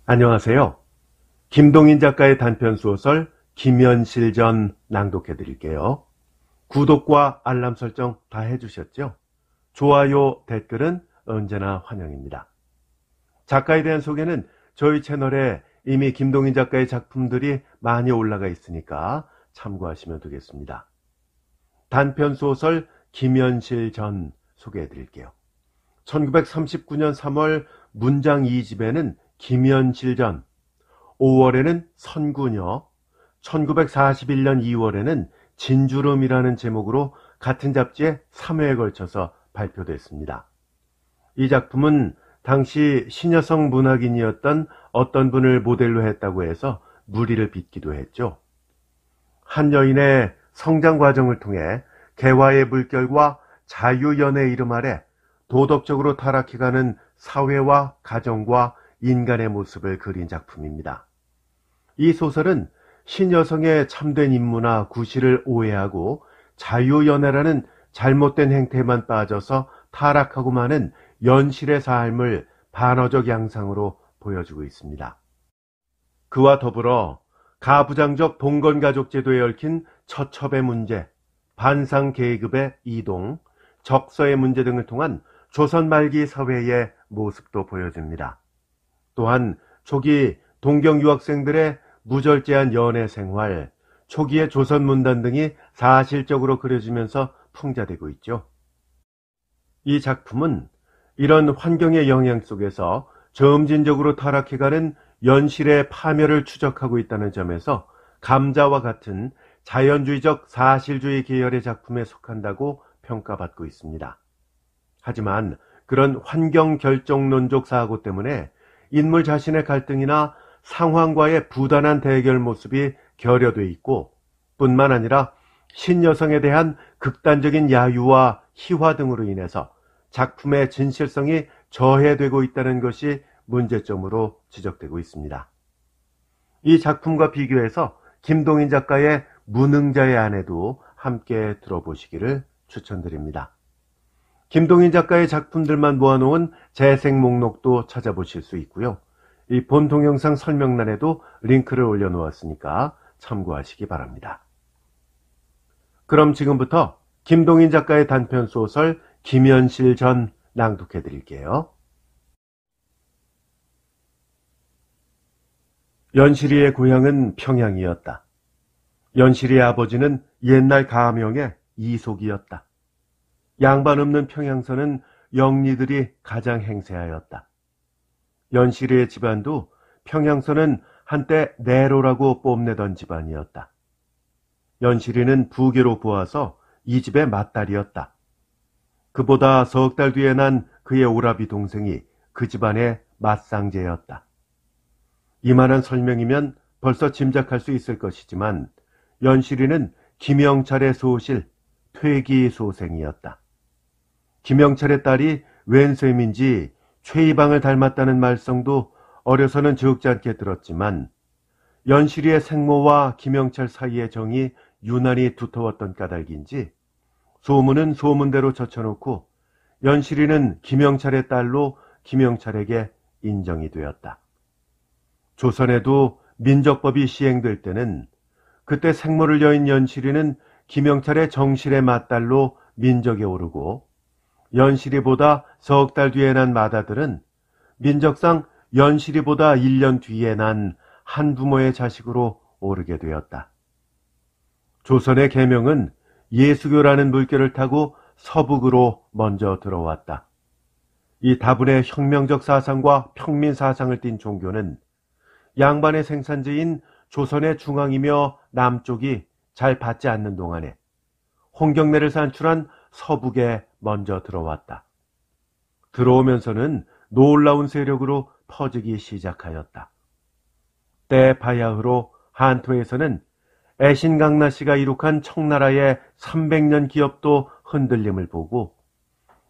안녕하세요. 김동인 작가의 단편소설 김현실전 낭독해 드릴게요. 구독과 알람 설정 다 해주셨죠? 좋아요, 댓글은 언제나 환영입니다. 작가에 대한 소개는 저희 채널에 이미 김동인 작가의 작품들이 많이 올라가 있으니까 참고하시면 되겠습니다. 단편소설 김현실전 소개해 드릴게요. 1939년 3월 문장 2집에는 김현실전, 5월에는 선구녀, 1941년 2월에는 진주름이라는 제목으로 같은 잡지에 3회에 걸쳐서 발표됐습니다. 이 작품은 당시 신여성 문학인이었던 어떤 분을 모델로 했다고 해서 무리를 빚기도 했죠. 한 여인의 성장 과정을 통해 개화의 물결과 자유연의 이름 아래 도덕적으로 타락해가는 사회와 가정과 인간의 모습을 그린 작품입니다. 이 소설은 신여성의 참된 임무나 구실을 오해하고 자유연애라는 잘못된 행태에만 빠져서 타락하고 마는 연실의 삶을 반어적 양상으로 보여주고 있습니다. 그와 더불어 가부장적 봉건가족 제도에 얽힌 처첩의 문제, 반상 계급의 이동, 적서의 문제 등을 통한 조선 말기 사회의 모습도 보여줍니다. 또한 초기 동경 유학생들의 무절제한 연애 생활, 초기의 조선 문단 등이 사실적으로 그려지면서 풍자되고 있죠. 이 작품은 이런 환경의 영향 속에서 점진적으로 타락해가는 연실의 파멸을 추적하고 있다는 점에서 감자와 같은 자연주의적 사실주의 계열의 작품에 속한다고 평가받고 있습니다. 하지만 그런 환경 결정론적 사고 때문에 인물 자신의 갈등이나 상황과의 부단한 대결 모습이 결여돼 있고 뿐만 아니라 신여성에 대한 극단적인 야유와 희화 등으로 인해서 작품의 진실성이 저해되고 있다는 것이 문제점으로 지적되고 있습니다. 이 작품과 비교해서 김동인 작가의 무능자의 아내도 함께 들어보시기를 추천드립니다. 김동인 작가의 작품들만 모아놓은 재생 목록도 찾아보실 수 있고요. 이 본 동영상 설명란에도 링크를 올려놓았으니까 참고하시기 바랍니다. 그럼 지금부터 김동인 작가의 단편소설 김현실전 낭독해 드릴게요. 연실이의 고향은 평양이었다. 연실이의 아버지는 옛날 가명의 이속이었다. 양반 없는 평양서는 영리들이 가장 행세하였다. 연실이의 집안도 평양서는 한때 내로라고 뽐내던 집안이었다. 연실이는 부계로 보아서 이 집의 맏딸이었다. 그보다 석 달 뒤에 난 그의 오라비 동생이 그 집안의 맏상제였다. 이만한 설명이면 벌써 짐작할 수 있을 것이지만 연실이는 김영철의 소실 퇴기소생이었다. 김영철의 딸이 웬셈인지 최이방을 닮았다는 말썽도 어려서는 적지 않게 들었지만 연실이의 생모와 김영철 사이의 정이 유난히 두터웠던 까닭인지 소문은 소문대로 젖혀놓고 연실이는 김영철의 딸로 김영철에게 인정이 되었다. 조선에도 민족법이 시행될 때는 그때 생모를 여인 연실이는 김영철의 정실의 맏딸로 민족에 오르고 연실이보다 석 달 뒤에 난 맏아들은 민족상 연실이보다 1년 뒤에 난 한부모의 자식으로 오르게 되었다. 조선의 계명은 예수교라는 물결을 타고 서북으로 먼저 들어왔다. 이 다분의 혁명적 사상과 평민 사상을 띤 종교는 양반의 생산지인 조선의 중앙이며 남쪽이 잘 받지 않는 동안에 홍경래를 산출한 서북에 먼저 들어왔다. 들어오면서는 놀라운 세력으로 퍼지기 시작하였다. 때 바야흐로 한토에서는 애신강나씨가 이룩한 청나라의 300년 기업도 흔들림을 보고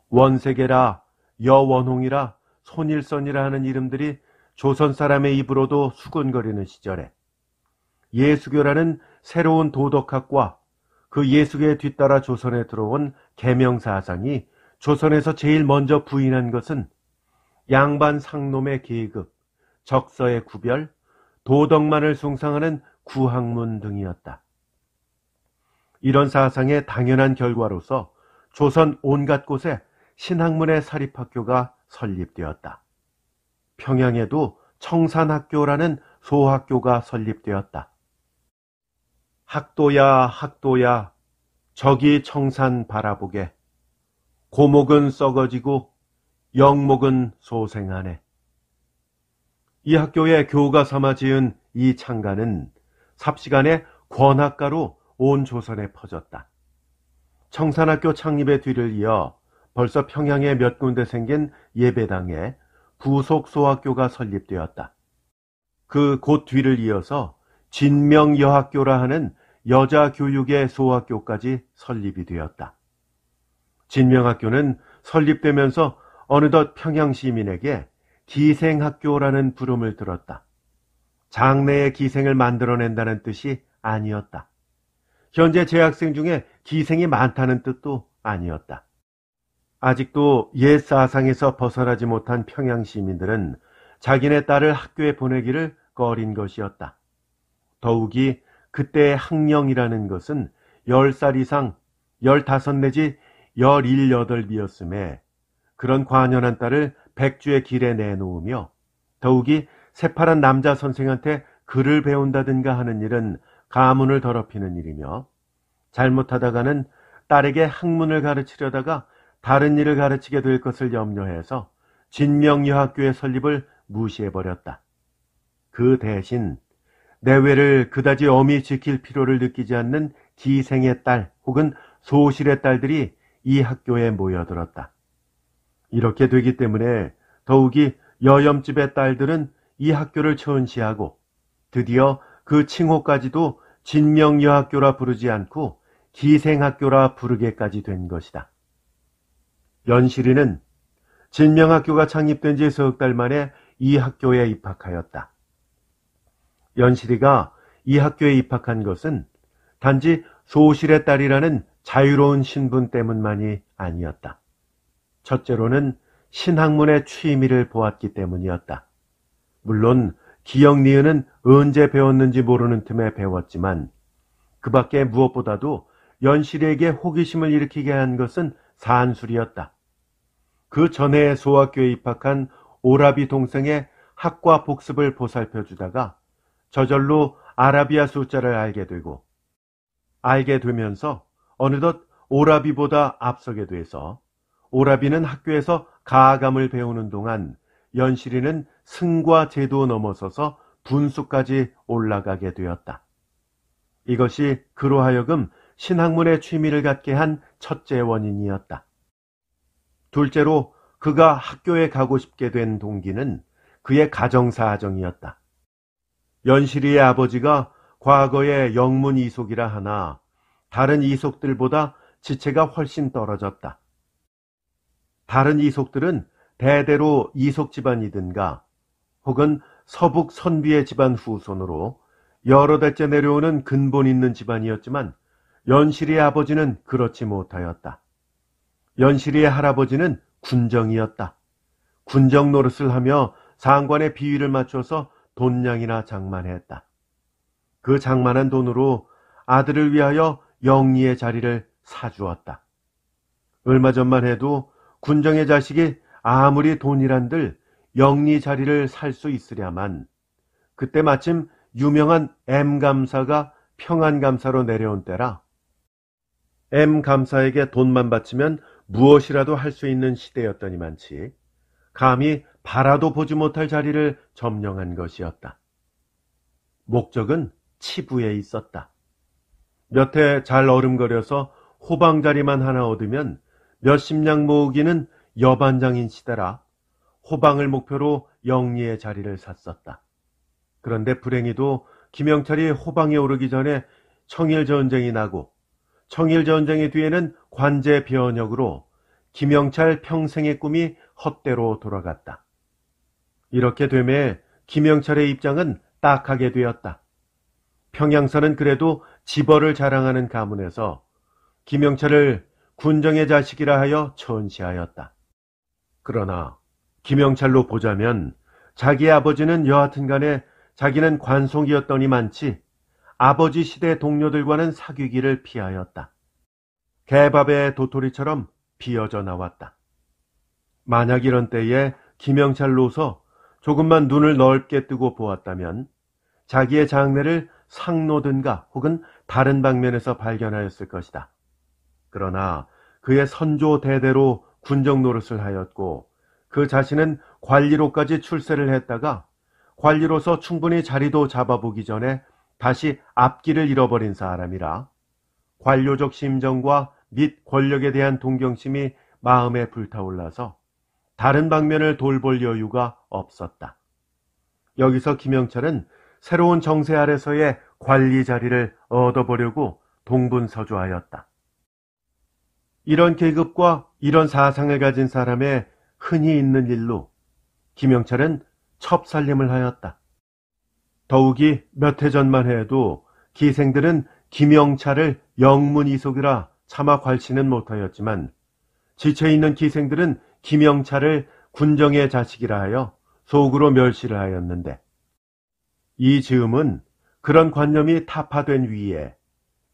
원세계라, 여원홍이라, 손일선이라 하는 이름들이 조선 사람의 입으로도 수군거리는 시절에 예수교라는 새로운 도덕학과 그 예수교에 뒤따라 조선에 들어온 계명사상이 조선에서 제일 먼저 부인한 것은 양반 상놈의 계급, 적서의 구별, 도덕만을 숭상하는 구학문 등이었다. 이런 사상의 당연한 결과로서 조선 온갖 곳에 신학문의 사립학교가 설립되었다. 평양에도 청산학교라는 소학교가 설립되었다. 학도야 학도야 저기 청산 바라보게 고목은 썩어지고 영목은 소생하네. 이 학교에 교가 삼아 지은 이 창가는 삽시간에 권학가로 온 조선에 퍼졌다. 청산학교 창립의 뒤를 이어 벌써 평양에 몇 군데 생긴 예배당에 부속 소학교가 설립되었다. 그 곧 뒤를 이어서 진명여학교라 하는 여자 교육의 소학교까지 설립이 되었다. 진명학교는 설립되면서 어느덧 평양 시민에게 기생학교라는 부름을 들었다. 장래의 기생을 만들어낸다는 뜻이 아니었다. 현재 재학생 중에 기생이 많다는 뜻도 아니었다. 아직도 옛 사상에서 벗어나지 못한 평양 시민들은 자기네 딸을 학교에 보내기를 꺼린 것이었다. 더욱이 그때의 학령이라는 것은 10살 이상 15 내지 18이었음에 그런 관연한 딸을 백주의 길에 내놓으며 더욱이 새파란 남자 선생한테 글을 배운다든가 하는 일은 가문을 더럽히는 일이며 잘못하다가는 딸에게 학문을 가르치려다가 다른 일을 가르치게 될 것을 염려해서 진명여학교의 설립을 무시해버렸다. 그 대신 내외를 그다지 엄히 지킬 필요를 느끼지 않는 기생의 딸 혹은 소실의 딸들이 이 학교에 모여들었다. 이렇게 되기 때문에 더욱이 여염집의 딸들은 이 학교를 천시하고 드디어 그 칭호까지도 진명여학교라 부르지 않고 기생학교라 부르게까지 된 것이다. 연실이는 진명학교가 창립된 지 석 달 만에 이 학교에 입학하였다. 연실이가 이 학교에 입학한 것은 단지 소실의 딸이라는 자유로운 신분 때문만이 아니었다. 첫째로는 신학문의 취미를 보았기 때문이었다. 물론 기역 니은은 언제 배웠는지 모르는 틈에 배웠지만 그 밖에 무엇보다도 연실이에게 호기심을 일으키게 한 것은 산술이었다. 그 전에 소학교에 입학한 오라비 동생의 학과 복습을 보살펴주다가 저절로 아라비아 숫자를 알게 되고 알게 되면서 어느덧 오라비보다 앞서게 돼서 오라비는 학교에서 가감을 배우는 동안 연실이는 승과 제도 넘어서서 분수까지 올라가게 되었다. 이것이 그로 하여금 신학문의 취미를 갖게 한 첫째 원인이었다. 둘째로 그가 학교에 가고 싶게 된 동기는 그의 가정사정이었다. 연실이의 아버지가 과거에 영문 이속이라 하나 다른 이속들보다 지체가 훨씬 떨어졌다. 다른 이속들은 대대로 이속 집안이든가 혹은 서북 선비의 집안 후손으로 여러 대째 내려오는 근본 있는 집안이었지만 연실이의 아버지는 그렇지 못하였다. 연실이의 할아버지는 군정이었다. 군정 노릇을 하며 상관의 비위를 맞춰서 돈량이나 장만했다. 그 장만한 돈으로 아들을 위하여 영리의 자리를 사주었다. 얼마 전만 해도 군정의 자식이 아무리 돈이란들 영리 자리를 살 수 있으랴만 그때 마침 유명한 M감사가 평안감사로 내려온 때라 M감사에게 돈만 바치면 무엇이라도 할 수 있는 시대였더니만치 감히 바라도 보지 못할 자리를 점령한 것이었다. 목적은 치부에 있었다. 몇 해 잘 어름거려서 호방자리만 하나 얻으면 몇십 냥 모으기는 여반장인 시대라 호방을 목표로 영리의 자리를 샀었다. 그런데 불행히도 김영철이 호방에 오르기 전에 청일전쟁이 나고 청일전쟁의 뒤에는 관제 변혁으로 김영철 평생의 꿈이 헛되로 돌아갔다. 이렇게 되매 김영철의 입장은 딱하게 되었다. 평양서는 그래도 지벌을 자랑하는 가문에서 김영철을 군정의 자식이라 하여 천시하였다. 그러나 김영철로 보자면 자기의 아버지는 여하튼 간에 자기는 관속이었더니만치 아버지 시대 동료들과는 사귀기를 피하였다. 개밥의 도토리처럼 비어져 나왔다. 만약 이런 때에 김영철로서 조금만 눈을 넓게 뜨고 보았다면 자기의 장래를 상노든가 혹은 다른 방면에서 발견하였을 것이다. 그러나 그의 선조 대대로 군정 노릇을 하였고 그 자신은 관리로까지 출세를 했다가 관리로서 충분히 자리도 잡아보기 전에 다시 앞길을 잃어버린 사람이라 관료적 심정과 및 권력에 대한 동경심이 마음에 불타올라서 다른 방면을 돌볼 여유가 없었다. 여기서 김영철은 새로운 정세 아래서의 관리 자리를 얻어보려고 동분서주하였다. 이런 계급과 이런 사상을 가진 사람의 흔히 있는 일로 김영철은 첩살림을 하였다. 더욱이 몇 해 전만 해도 기생들은 김영철을 영문이속이라 차마 괄치는 못하였지만 지쳐있는 기생들은 김영철을 군정의 자식이라 하여 속으로 멸시를 하였는데 이 즈음은 그런 관념이 타파된 위에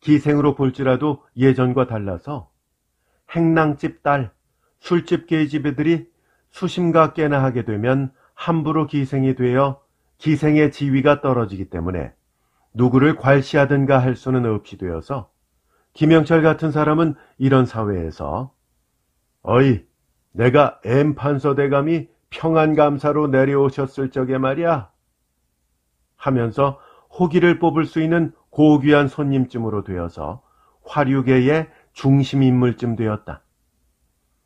기생으로 볼지라도 예전과 달라서 행랑집 딸, 술집 계집애들이 수심과 깨나 하게 되면 함부로 기생이 되어 기생의 지위가 떨어지기 때문에 누구를 괄시하든가 할 수는 없이 되어서 김영철 같은 사람은 이런 사회에서 어이, 내가 엠판서대감이 평안감사로 내려오셨을 적에 말이야 하면서 호기를 뽑을 수 있는 고귀한 손님쯤으로 되어서 화류계의 중심 인물쯤 되었다.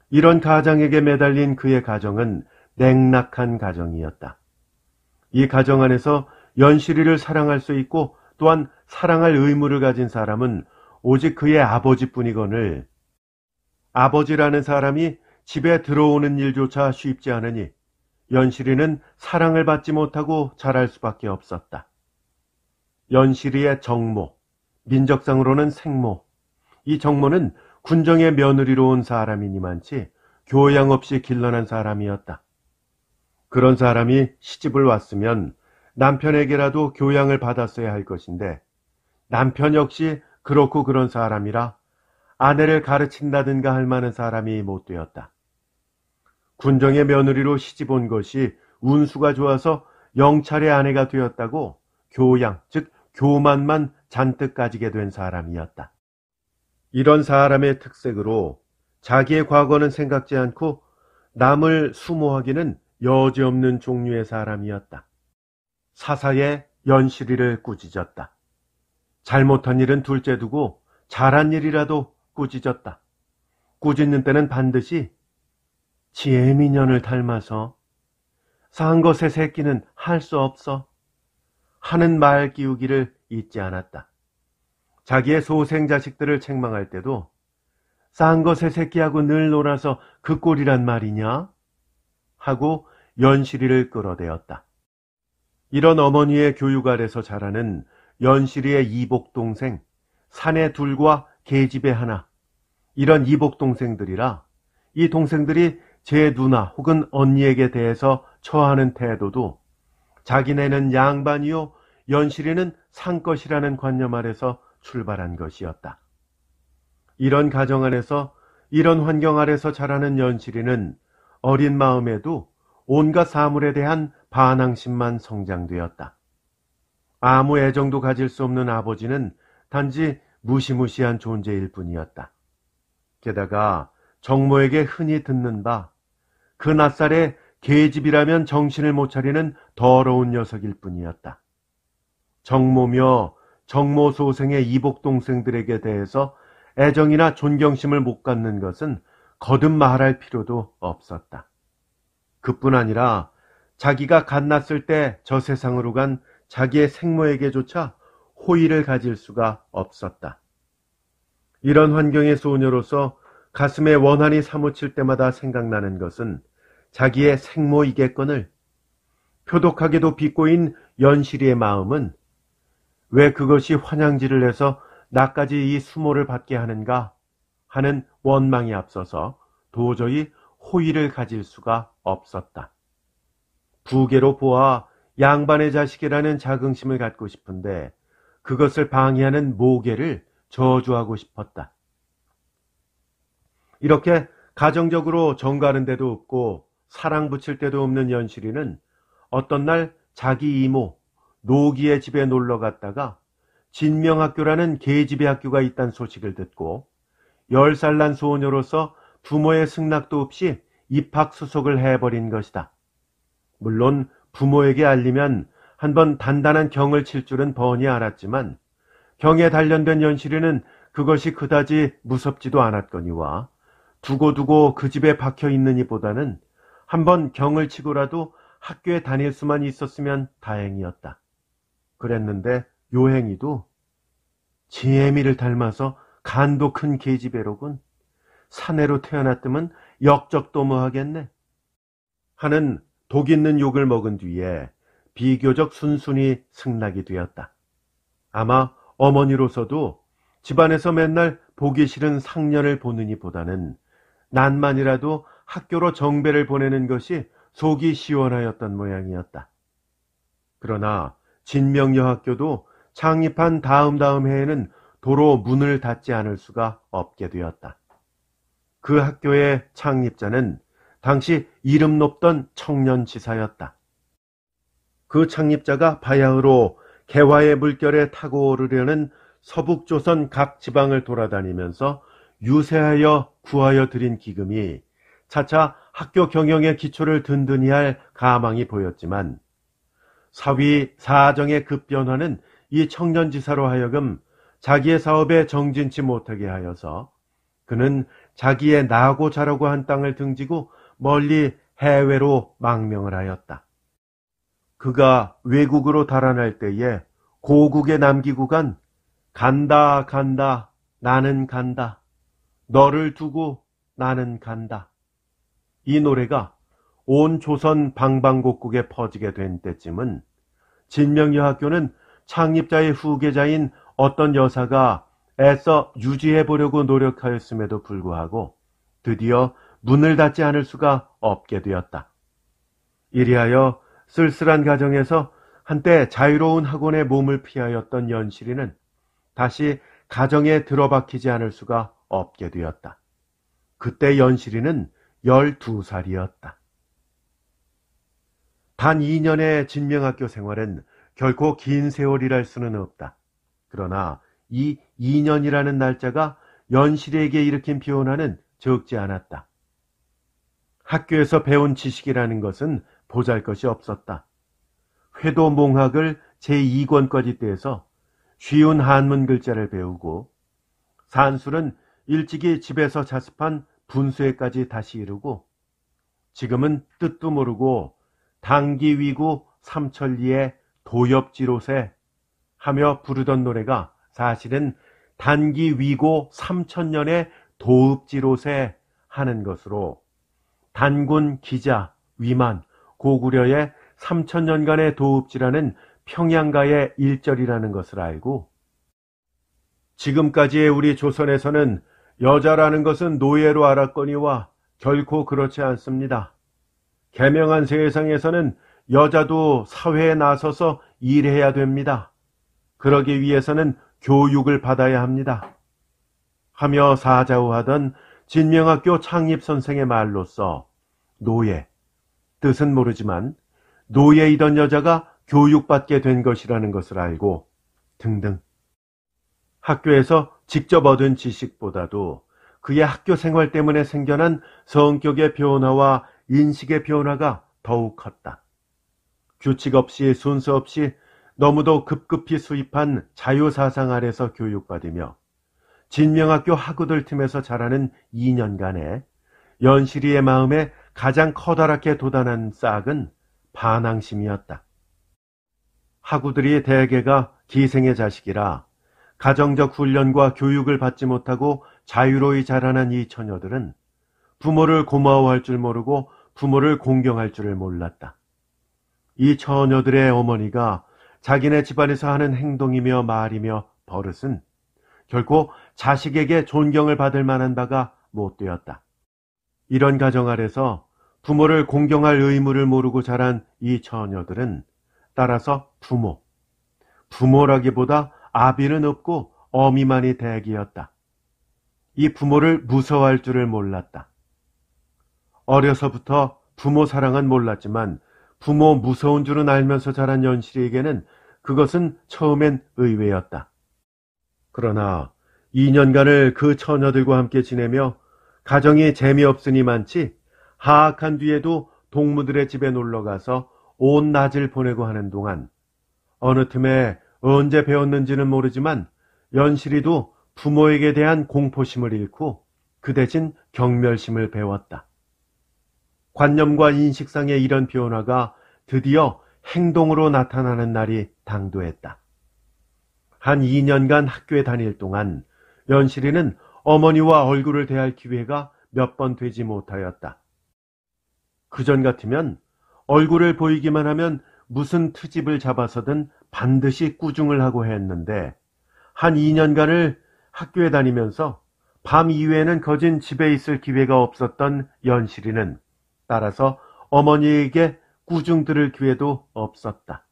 이런 가장에게 매달린 그의 가정은 냉락한 가정이었다. 이 가정 안에서 연실이를 사랑할 수 있고 또한 사랑할 의무를 가진 사람은 오직 그의 아버지뿐이거늘 아버지라는 사람이 집에 들어오는 일조차 쉽지 않으니 연실이는 사랑을 받지 못하고 자랄 수밖에 없었다. 연실이의 정모, 민족상으로는 생모, 이 정모는 군정의 며느리로 온 사람이니만치 교양 없이 길러난 사람이었다. 그런 사람이 시집을 왔으면 남편에게라도 교양을 받았어야 할 것인데 남편 역시 그렇고 그런 사람이라 아내를 가르친다든가 할 만한 사람이 못 되었다. 군정의 며느리로 시집 온 것이 운수가 좋아서 영찰의 아내가 되었다고 교양, 즉 교만만 잔뜩 가지게 된 사람이었다. 이런 사람의 특색으로 자기의 과거는 생각지 않고 남을 수모하기는 여지없는 종류의 사람이었다. 사사에 연실이를 꾸짖었다. 잘못한 일은 둘째 두고 잘한 일이라도 꾸짖었다. 꾸짖는 때는 반드시 지 애미년을 닮아서 산 것의 새끼는 할 수 없어 하는 말 기우기를 잊지 않았다. 자기의 소생 자식들을 책망할 때도 싼 것의 새끼하고 늘 놀아서 그 꼴이란 말이냐? 하고 연실이를 끌어대었다. 이런 어머니의 교육 아래서 자라는 연실이의 이복동생, 사내 둘과 계집애 하나, 이런 이복동생들이라 이 동생들이 제 누나 혹은 언니에게 대해서 처하는 태도도 자기네는 양반이요 연실이는 상것이라는 관념 아래서 출발한 것이었다. 이런 가정 안에서 이런 환경 아래서 자라는 연실이는 어린 마음에도 온갖 사물에 대한 반항심만 성장되었다. 아무 애정도 가질 수 없는 아버지는 단지 무시무시한 존재일 뿐이었다. 게다가 정모에게 흔히 듣는 바 그 낯살에 계집이라면 정신을 못 차리는 더러운 녀석일 뿐이었다. 정모며 정모 소생의 이복동생들에게 대해서 애정이나 존경심을 못 갖는 것은 거듭 말할 필요도 없었다. 그뿐 아니라 자기가 갓났을 때 저 세상으로 간 자기의 생모에게조차 호의를 가질 수가 없었다. 이런 환경의 소녀로서 가슴에 원한이 사무칠 때마다 생각나는 것은 자기의 생모이겠거늘 표독하게도 비꼬인 연실이의 마음은 왜 그것이 환양지를 해서 나까지 이 수모를 받게 하는가 하는 원망이 앞서서 도저히 호의를 가질 수가 없었다. 부계로 보아 양반의 자식이라는 자긍심을 갖고 싶은데 그것을 방해하는 모계를 저주하고 싶었다. 이렇게 가정적으로 정가하는 데도 없고 사랑 붙일 데도 없는 연실이는 어떤 날 자기 이모 노기의 집에 놀러 갔다가 진명학교라는 계집의 학교가 있다는 소식을 듣고 10살 난 소녀로서 부모의 승낙도 없이 입학수속을 해버린 것이다. 물론 부모에게 알리면 한번 단단한 경을 칠 줄은 뻔히 알았지만 경에 단련된 연실이는 그것이 그다지 무섭지도 않았거니와 두고두고 그 집에 박혀 있느니보다는 한번 경을 치고라도 학교에 다닐 수만 있었으면 다행이었다. 그랬는데 요행이도 지혜미를 닮아서 간도 큰 계집애로군. 사내로 태어났으면 역적도 뭐하겠네. 하는 독 있는 욕을 먹은 뒤에 비교적 순순히 승낙이 되었다. 아마 어머니로서도 집안에서 맨날 보기 싫은 상년을 보느니보다는 난만이라도 학교로 정배를 보내는 것이 속이 시원하였던 모양이었다. 그러나 진명여학교도 창립한 다음 해에는 도로 문을 닫지 않을 수가 없게 되었다. 그 학교의 창립자는 당시 이름 높던 청년지사였다. 그 창립자가 바야흐로 개화의 물결에 타고 오르려는 서북조선 각 지방을 돌아다니면서 유세하여 구하여 드린 기금이 차차 학교 경영의 기초를 든든히 할 가망이 보였지만 사위 사정의 급변화는 이 청년지사로 하여금 자기의 사업에 정진치 못하게 하여서 그는 자기의 나고 자라고 한 땅을 등지고 멀리 해외로 망명을 하였다. 그가 외국으로 달아날 때에 고국에 남기고 간 간다 간다 나는 간다 너를 두고 나는 간다 이 노래가 온 조선 방방곡곡에 퍼지게 된 때쯤은 진명여학교는 창립자의 후계자인 어떤 여사가 애써 유지해 보려고 노력하였음에도 불구하고 드디어 문을 닫지 않을 수가 없게 되었다. 이리하여 쓸쓸한 가정에서 한때 자유로운 학원에 몸을 피하였던 연실이는 다시 가정에 들어박히지 않을 수가 없게 되었다. 그때 연실이는 12살이었다. 단 2년의 진명학교 생활은 결코 긴 세월이랄 수는 없다. 그러나 이 2년이라는 날짜가 연실에게 일으킨 변화는 적지 않았다. 학교에서 배운 지식이라는 것은 보잘것이 없었다. 회도몽학을 제2권까지 떼서 쉬운 한문 글자를 배우고 산술은 일찍이 집에서 자습한 분수에까지 다시 이루고 지금은 뜻도 모르고 당기위구 삼천리의 도엽지로세 하며 부르던 노래가 사실은 단기위고 3000년의 도읍지로세 하는 것으로 단군 기자 위만 고구려의 3000년간의 도읍지라는 평양가의 일절이라는 것을 알고 지금까지의 우리 조선에서는 여자라는 것은 노예로 알았거니와 결코 그렇지 않습니다. 개명한 세상에서는 여자도 사회에 나서서 일해야 됩니다. 그러기 위해서는 교육을 받아야 합니다. 하며 사자우하던 진명학교 창립선생의 말로써 노예, 뜻은 모르지만 노예이던 여자가 교육받게 된 것이라는 것을 알고 등등. 학교에서 직접 얻은 지식보다도 그의 학교 생활 때문에 생겨난 성격의 변화와 인식의 변화가 더욱 컸다. 규칙 없이 순서 없이 너무도 급급히 수입한 자유사상 아래서 교육받으며 진명학교 학우들 틈에서 자라는 2년간에 연실이의 마음에 가장 커다랗게 돋아난 싹은 반항심이었다. 학우들이 대개가 기생의 자식이라 가정적 훈련과 교육을 받지 못하고 자유로이 자라난 이 처녀들은 부모를 고마워할 줄 모르고 부모를 공경할 줄을 몰랐다. 이 처녀들의 어머니가 자기네 집안에서 하는 행동이며 말이며 버릇은 결코 자식에게 존경을 받을 만한 바가 못 되었다. 이런 가정 아래서 부모를 공경할 의무를 모르고 자란 이 처녀들은 따라서 부모라기보다 아비는 없고 어미만이 대기였다. 이 부모를 무서워할 줄을 몰랐다. 어려서부터 부모 사랑은 몰랐지만 부모 무서운 줄은 알면서 자란 연실이에게는 그것은 처음엔 의외였다. 그러나 2년간을 그 처녀들과 함께 지내며 가정이 재미없으니만치 하악한 뒤에도 동무들의 집에 놀러가서 온 낮을 보내고 하는 동안 어느 틈에 언제 배웠는지는 모르지만 연실이도 부모에게 대한 공포심을 잃고 그 대신 경멸심을 배웠다. 관념과 인식상의 이런 변화가 드디어 행동으로 나타나는 날이 당도했다. 한 2년간 학교에 다닐 동안 연실이는 어머니와 얼굴을 대할 기회가 몇 번 되지 못하였다. 그전 같으면 얼굴을 보이기만 하면 무슨 트집을 잡아서든 반드시 꾸중을 하고 했는데 한 2년간을 학교에 다니면서 밤 이후에는 거진 집에 있을 기회가 없었던 연실이는 따라서 어머니에게 꾸중 들을 기회도 없었다.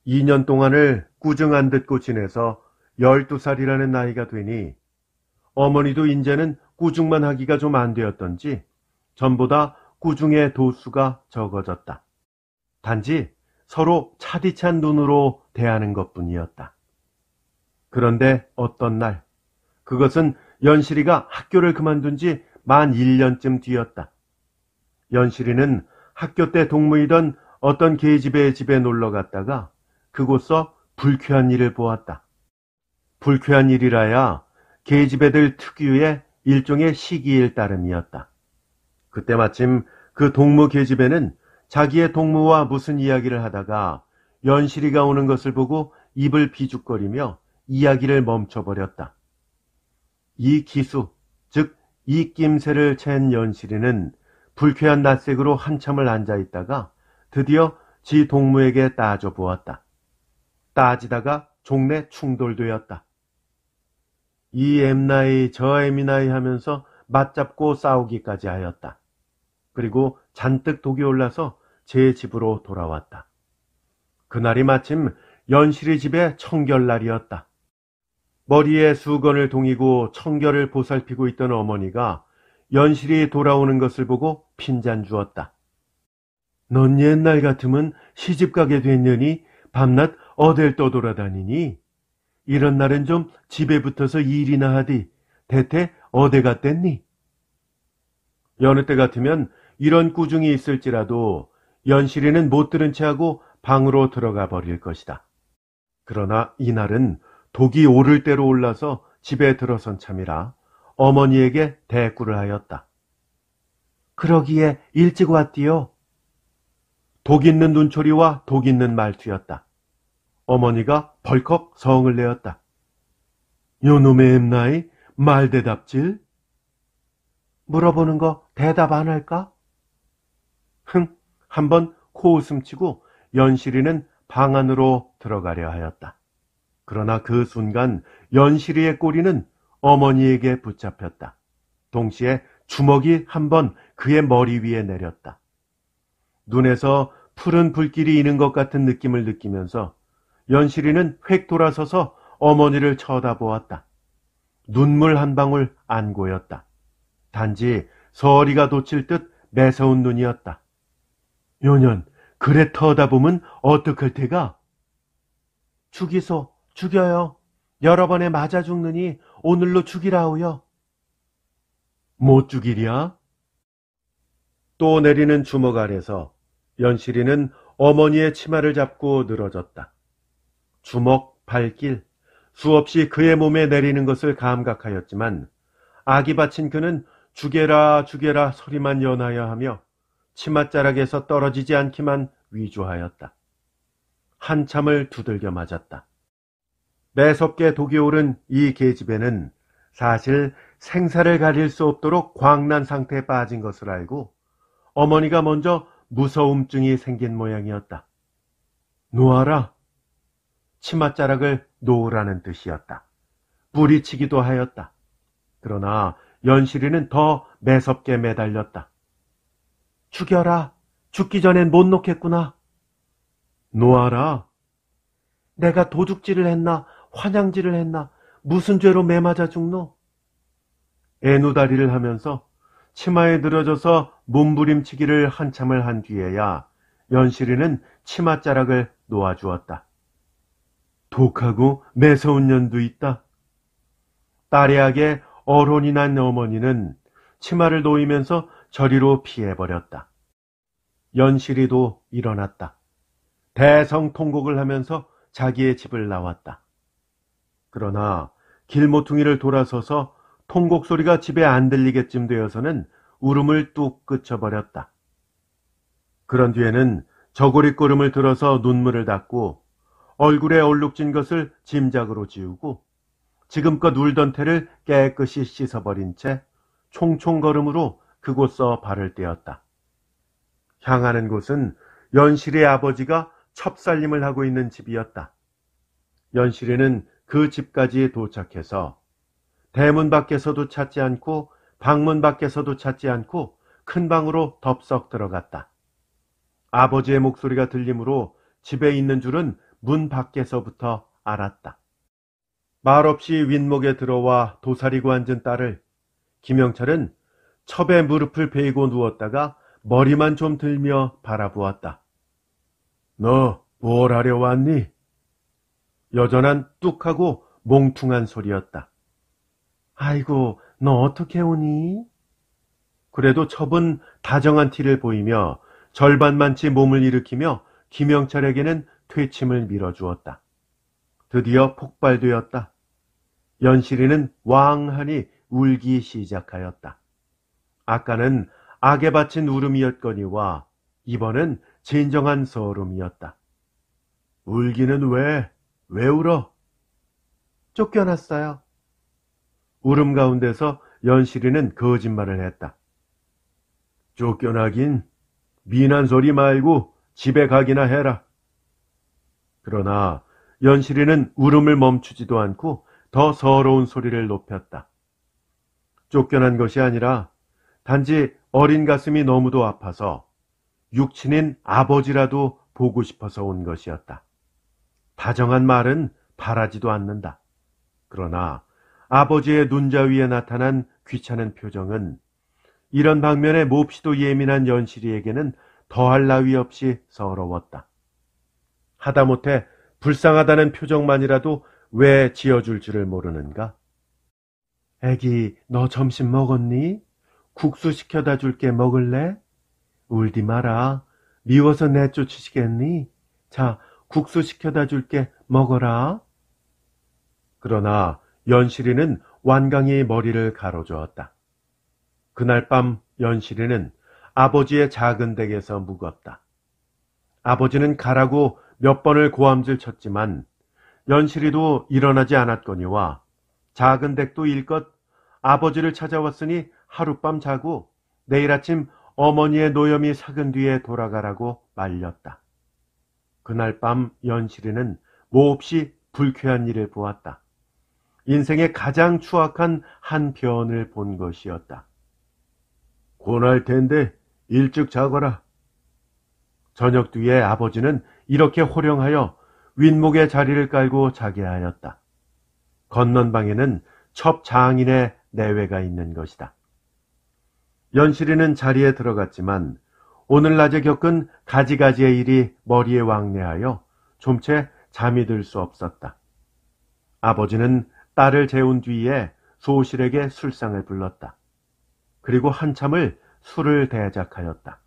2년 동안을 꾸중 안 듣고 지내서 12살이라는 나이가 되니 어머니도 이제는 꾸중만 하기가 좀 안 되었던지 전보다 꾸중의 도수가 적어졌다. 단지 서로 차디찬 눈으로 대하는 것뿐이었다. 그런데 어떤 날, 그것은 연실이가 학교를 그만둔 지 만 1년쯤 뒤였다. 연실이는 학교 때 동무이던 어떤 계집애의 집에 놀러 갔다가 그곳서 불쾌한 일을 보았다. 불쾌한 일이라야 계집애들 특유의 일종의 시기일 따름이었다. 그때 마침 그 동무 계집애는 자기의 동무와 무슨 이야기를 하다가 연실이가 오는 것을 보고 입을 비죽거리며 이야기를 멈춰버렸다. 이 기수, 즉 이 낌새를 챈 연실이는 불쾌한 낯색으로 한참을 앉아있다가 드디어 지 동무에게 따져 보았다. 따지다가 종래 충돌되었다. 이 엠나이 저 엠이나이 하면서 맞잡고 싸우기까지 하였다. 그리고 잔뜩 독이 올라서 제 집으로 돌아왔다. 그날이 마침 연실이 집의 청결날이었다. 머리에 수건을 동이고 청결을 보살피고 있던 어머니가 연실이 돌아오는 것을 보고 핀잔 주었다. 넌 옛날 같으면 시집가게 됐느니 밤낮 어딜 떠돌아다니니? 이런 날은 좀 집에 붙어서 일이나 하디 대체 어디 갔댔니? 여느 때 같으면 이런 꾸중이 있을지라도 연실이는 못 들은 채 하고 방으로 들어가 버릴 것이다. 그러나 이날은 독이 오를 대로 올라서 집에 들어선 참이라 어머니에게 대꾸를 하였다. 그러기에 일찍 왔디요. 독 있는 눈초리와 독 있는 말투였다. 어머니가 벌컥 성을 내었다. 요놈의 엠나이 말대답질? 물어보는 거 대답 안 할까? 한번 코웃음치고 연실이는 방 안으로 들어가려 하였다. 그러나 그 순간 연실이의 꼬리는 어머니에게 붙잡혔다. 동시에 주먹이 한번 그의 머리 위에 내렸다. 눈에서 푸른 불길이 이는 것 같은 느낌을 느끼면서 연실이는 획 돌아서서 어머니를 쳐다보았다. 눈물 한 방울 안 고였다. 단지 서리가 돋칠 듯 매서운 눈이었다. 요년, 그래 터다보면 어떡할 테가? 죽이소, 죽여요. 여러 번에 맞아 죽느니 오늘로 죽이라우요. 못 죽이랴? 또 내리는 주먹 아래서 연실이는 어머니의 치마를 잡고 늘어졌다. 주먹, 발길, 수없이 그의 몸에 내리는 것을 감각하였지만 악이 바친 그는 죽여라 죽여라 소리만 연하여 하며 치맛자락에서 떨어지지 않기만 위조하였다. 한참을 두들겨 맞았다. 매섭게 독이 오른 이 계집애는 사실 생사를 가릴 수 없도록 광난 상태에 빠진 것을 알고 어머니가 먼저 무서움증이 생긴 모양이었다. 놓아라. 치맛자락을 놓으라는 뜻이었다. 뿌리치기도 하였다. 그러나 연실이는 더 매섭게 매달렸다. 죽여라. 죽기 전엔 못 놓겠구나. 놓아라. 내가 도둑질을 했나 환양질을 했나 무슨 죄로 매맞아 죽노? 애누다리를 하면서 치마에 늘어져서 몸부림치기를 한참을 한 뒤에야 연실이는 치맛자락을 놓아주었다. 독하고 매서운 년도 있다. 딸애하게 어론이 난 어머니는 치마를 놓이면서 저리로 피해버렸다. 연실이도 일어났다. 대성통곡을 하면서 자기의 집을 나왔다. 그러나 길모퉁이를 돌아서서 통곡 소리가 집에 안 들리게쯤 되어서는 울음을 뚝 그쳐버렸다. 그런 뒤에는 저고리꼬름을 들어서 눈물을 닦고 얼굴에 얼룩진 것을 짐작으로 지우고 지금껏 울던 태를 깨끗이 씻어버린 채 총총걸음으로 그곳서 발을 떼었다. 향하는 곳은 연실의 아버지가 첩살림을 하고 있는 집이었다. 연실이는 그 집까지 도착해서 대문 밖에서도 찾지 않고 방문 밖에서도 찾지 않고 큰 방으로 덥석 들어갔다. 아버지의 목소리가 들리므로 집에 있는 줄은 문 밖에서부터 알았다. 말없이 윗목에 들어와 도사리고 앉은 딸을 김영철은 첩에 무릎을 베이고 누웠다가 머리만 좀 들며 바라보았다. 너 뭘 하려 왔니? 여전한 뚝하고 몽퉁한 소리였다. 아이고, 너 어떻게 오니? 그래도 첩은 다정한 티를 보이며 절반만치 몸을 일으키며 김영철에게는 퇴침을 밀어주었다. 드디어 폭발되었다. 연실이는 왕하니 울기 시작하였다. 아까는 악에 바친 울음이었거니와 이번은 진정한 서름이었다. 울기는 왜 울어? 쫓겨났어요. 울음 가운데서 연실이는 거짓말을 했다. 쫓겨나긴 미난 소리 말고 집에 가기나 해라. 그러나 연실이는 울음을 멈추지도 않고 더 서러운 소리를 높였다. 쫓겨난 것이 아니라 단지 어린 가슴이 너무도 아파서 육친인 아버지라도 보고 싶어서 온 것이었다. 다정한 말은 바라지도 않는다. 그러나 아버지의 눈자 위에 나타난 귀찮은 표정은 이런 방면에 몹시도 예민한 연실이에게는 더할 나위 없이 서러웠다. 하다못해 불쌍하다는 표정만이라도 왜 지어줄 줄을 모르는가? 애기, 너 점심 먹었니? 국수 시켜다 줄게 먹을래? 울디 마라. 미워서 내쫓으시겠니? 자, 국수 시켜다 줄게 먹어라. 그러나 연실이는 완강히 머리를 가로저었다. 그날 밤 연실이는 아버지의 작은 댁에서 묵었다. 아버지는 가라고 몇 번을 고함질 쳤지만 연실이도 일어나지 않았거니와 작은 댁도 일껏 아버지를 찾아왔으니 하룻밤 자고 내일 아침 어머니의 노염이 삭은 뒤에 돌아가라고 말렸다. 그날 밤 연실이는 몹시 불쾌한 일을 보았다. 인생의 가장 추악한 한 변을 본 것이었다. 고날 텐데 일찍 자거라. 저녁 뒤에 아버지는 이렇게 호령하여 윗목에 자리를 깔고 자게 하였다. 건넌 방에는 첩 장인의 내외가 있는 것이다. 연실이는 자리에 들어갔지만 오늘 낮에 겪은 가지가지의 일이 머리에 왕래하여 좀채 잠이 들 수 없었다. 아버지는 딸을 재운 뒤에 소실에게 술상을 불렀다. 그리고 한참을 술을 대작하였다.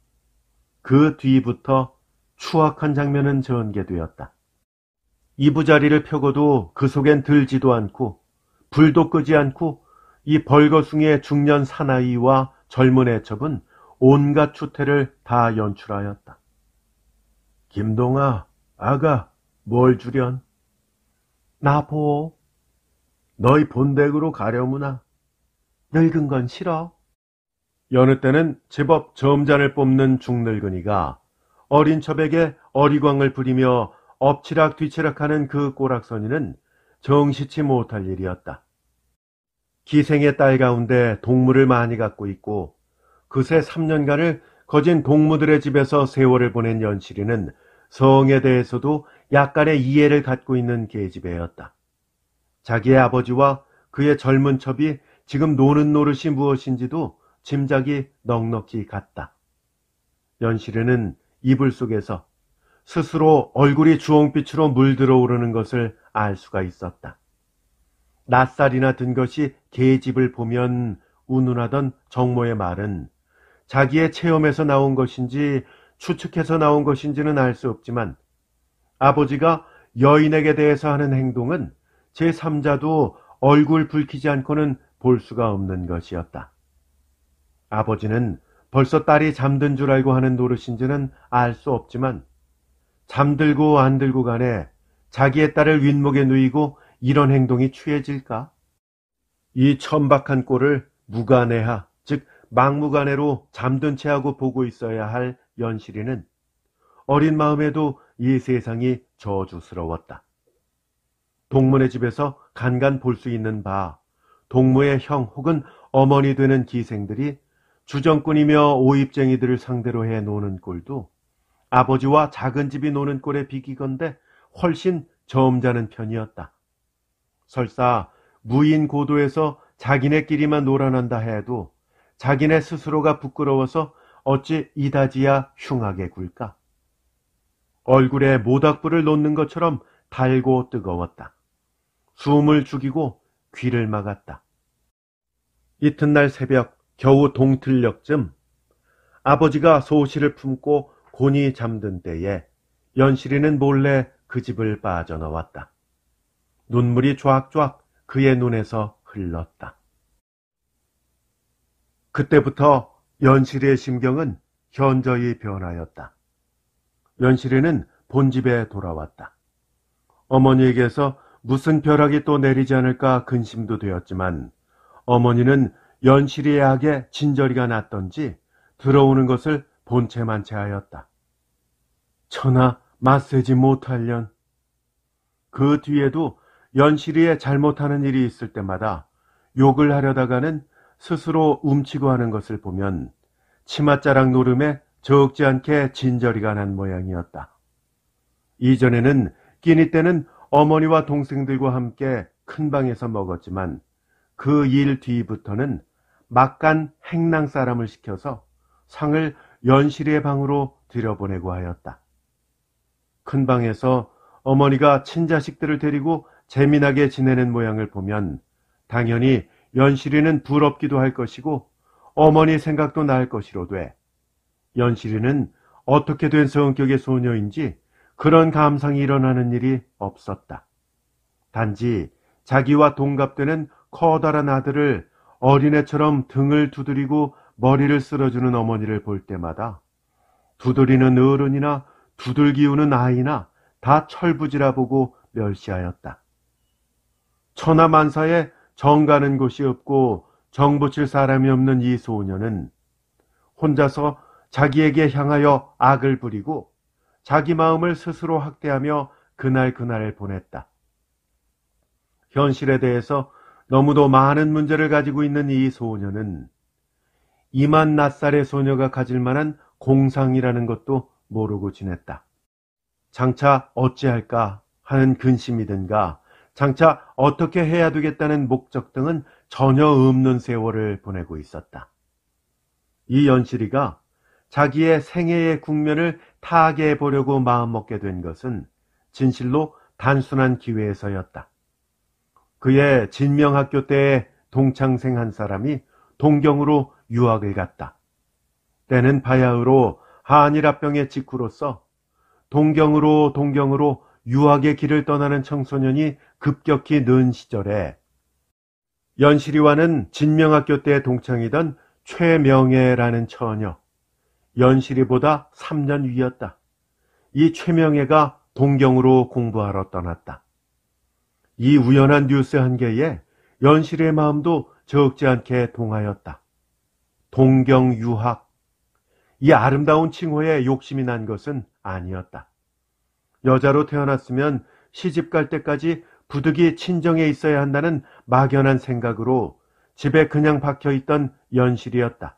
그 뒤부터 추악한 장면은 전개되었다. 이부자리를 펴고도 그 속엔 들지도 않고 불도 끄지 않고 이 벌거숭이의 중년 사나이와 젊은 애첩은 온갖 추태를 다 연출하였다. 김동아, 아가, 뭘 주련? 나 보오. 너희 본댁으로 가려무나. 늙은 건 싫어. 여느 때는 제법 점잔을 뽑는 중늙은이가 어린 첩에게 어리광을 부리며 엎치락 뒤치락하는 그 꼬락서니는 정시치 못할 일이었다. 기생의 딸 가운데 동물을 많이 갖고 있고 그새 3년간을 거진 동무들의 집에서 세월을 보낸 연실이는 성에 대해서도 약간의 이해를 갖고 있는 계집애였다. 자기의 아버지와 그의 젊은 첩이 지금 노는 노릇이 무엇인지도 짐작이 넉넉히 갔다. 연실이는 이불 속에서 스스로 얼굴이 주홍빛으로 물들어 오르는 것을 알 수가 있었다. 낯살이나 든 것이 계집을 보면 운운하던 정모의 말은 자기의 체험에서 나온 것인지 추측해서 나온 것인지는 알 수 없지만 아버지가 여인에게 대해서 하는 행동은 제3자도 얼굴 붉히지 않고는 볼 수가 없는 것이었다. 아버지는 벌써 딸이 잠든 줄 알고 하는 노릇인지는 알 수 없지만 잠들고 안 들고 간에 자기의 딸을 윗목에 누이고 이런 행동이 취해질까? 이 천박한 꼴을 무간해하, 즉 막무가내로 잠든 채하고 보고 있어야 할 연실이는 어린 마음에도 이 세상이 저주스러웠다. 동문의 집에서 간간 볼 수 있는 바, 동무의 형 혹은 어머니 되는 기생들이 주정꾼이며 오입쟁이들을 상대로 해 노는 꼴도 아버지와 작은 집이 노는 꼴에 비기건대 훨씬 점잖은 편이었다. 설사 무인 고도에서 자기네끼리만 놀아난다 해도 자기네 스스로가 부끄러워서 어찌 이다지야 흉하게 굴까? 얼굴에 모닥불을 놓는 것처럼 달고 뜨거웠다. 숨을 죽이고 귀를 막았다. 이튿날 새벽 겨우 동틀녘쯤 아버지가 소실을 품고 곤히 잠든 때에 연실이는 몰래 그 집을 빠져나왔다. 눈물이 쫙쫙 그의 눈에서 흘렀다. 그때부터 연실이의 심경은 현저히 변하였다. 연실이는 본집에 돌아왔다. 어머니에게서 무슨 벼락이 또 내리지 않을까 근심도 되었지만 어머니는 연실이의 악에 진저리가 났던지 들어오는 것을 본체만체 하였다. 천하 맞세지 못할련. 그 뒤에도 연실이의 잘못하는 일이 있을 때마다 욕을 하려다가는 스스로 움치고 하는 것을 보면 치맛자락 노름에 적지 않게 진저리가 난 모양이었다. 이전에는 끼니 때는 어머니와 동생들과 함께 큰 방에서 먹었지만 그 일 뒤부터는 막간 행랑 사람을 시켜서 상을 연실이의 방으로 들여보내고 하였다. 큰 방에서 어머니가 친자식들을 데리고 재미나게 지내는 모양을 보면 당연히 연실이는 부럽기도 할 것이고 어머니 생각도 날 것이로되 연실이는 어떻게 된 성격의 소녀인지 그런 감상이 일어나는 일이 없었다. 단지 자기와 동갑되는 커다란 아들을 어린애처럼 등을 두드리고 머리를 쓸어주는 어머니를 볼 때마다 두드리는 어른이나 두들기우는 아이나 다 철부지라 보고 멸시하였다. 천하만사에 정 가는 곳이 없고 정 붙일 사람이 없는 이 소녀는 혼자서 자기에게 향하여 악을 부리고 자기 마음을 스스로 학대하며 그날그날을 보냈다. 현실에 대해서 너무도 많은 문제를 가지고 있는 이 소녀는 이만 낯살의 소녀가 가질 만한 공상이라는 것도 모르고 지냈다. 장차 어찌할까 하는 근심이든가 장차 어떻게 해야 되겠다는 목적 등은 전혀 없는 세월을 보내고 있었다. 이 연실이가 자기의 생애의 국면을 타하게 해보려고 마음먹게 된 것은 진실로 단순한 기회에서였다. 그의 진명학교 때의 동창생 한 사람이 동경으로 유학을 갔다. 때는 바야흐로 한일합병의 직후로서 동경으로 유학의 길을 떠나는 청소년이 급격히 는 시절에 연실이와는 진명학교 때 동창이던 최명애라는 처녀, 연실이보다 3년 위였다. 이 최명애가 동경으로 공부하러 떠났다. 이 우연한 뉴스 한 개에 연실의 마음도 적지 않게 동하였다. 동경 유학, 이 아름다운 칭호에 욕심이 난 것은 아니었다. 여자로 태어났으면 시집 갈 때까지 부득이 친정에 있어야 한다는 막연한 생각으로 집에 그냥 박혀있던 연실이었다.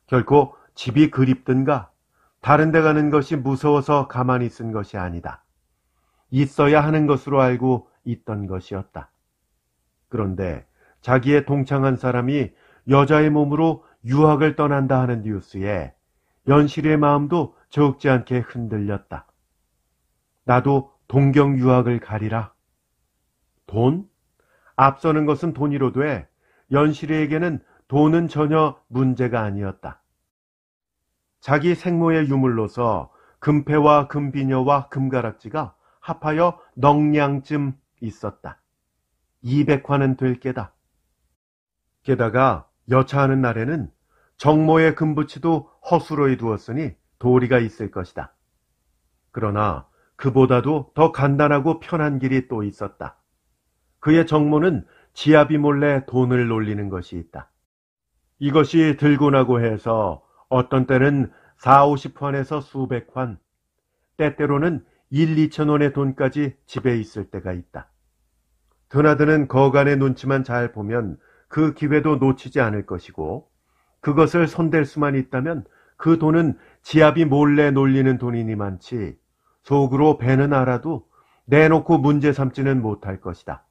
결코 집이 그립든가 다른 데 가는 것이 무서워서 가만히 쓴 것이 아니다. 있어야 하는 것으로 알고 있던 것이었다. 그런데 자기의 동창한 사람이 여자의 몸으로 유학을 떠난다 하는 뉴스에 연실이의 마음도 적지 않게 흔들렸다. 나도 동경 유학을 가리라. 돈? 앞서는 것은 돈이로돼 연실이에게는 돈은 전혀 문제가 아니었다. 자기 생모의 유물로서 금패와 금비녀와 금가락지가 합하여 넉냥쯤 있었다. 200화는 될 게다. 게다가 여차하는 날에는 정모의 금부치도 허수로에 두었으니 도리가 있을 것이다. 그러나 그보다도 더 간단하고 편한 길이 또 있었다. 그의 정모는 지아비 몰래 돈을 놀리는 것이 있다. 이것이 들고나고 해서 어떤 때는 4, 50환에서 수백 환, 때때로는 1, 2천 원의 돈까지 집에 있을 때가 있다. 드나드는 거간의 눈치만 잘 보면 그 기회도 놓치지 않을 것이고 그것을 손댈 수만 있다면 그 돈은 지아비 몰래 놀리는 돈이니만치 속으로 배는 알아도 내놓고 문제 삼지는 못할 것이다.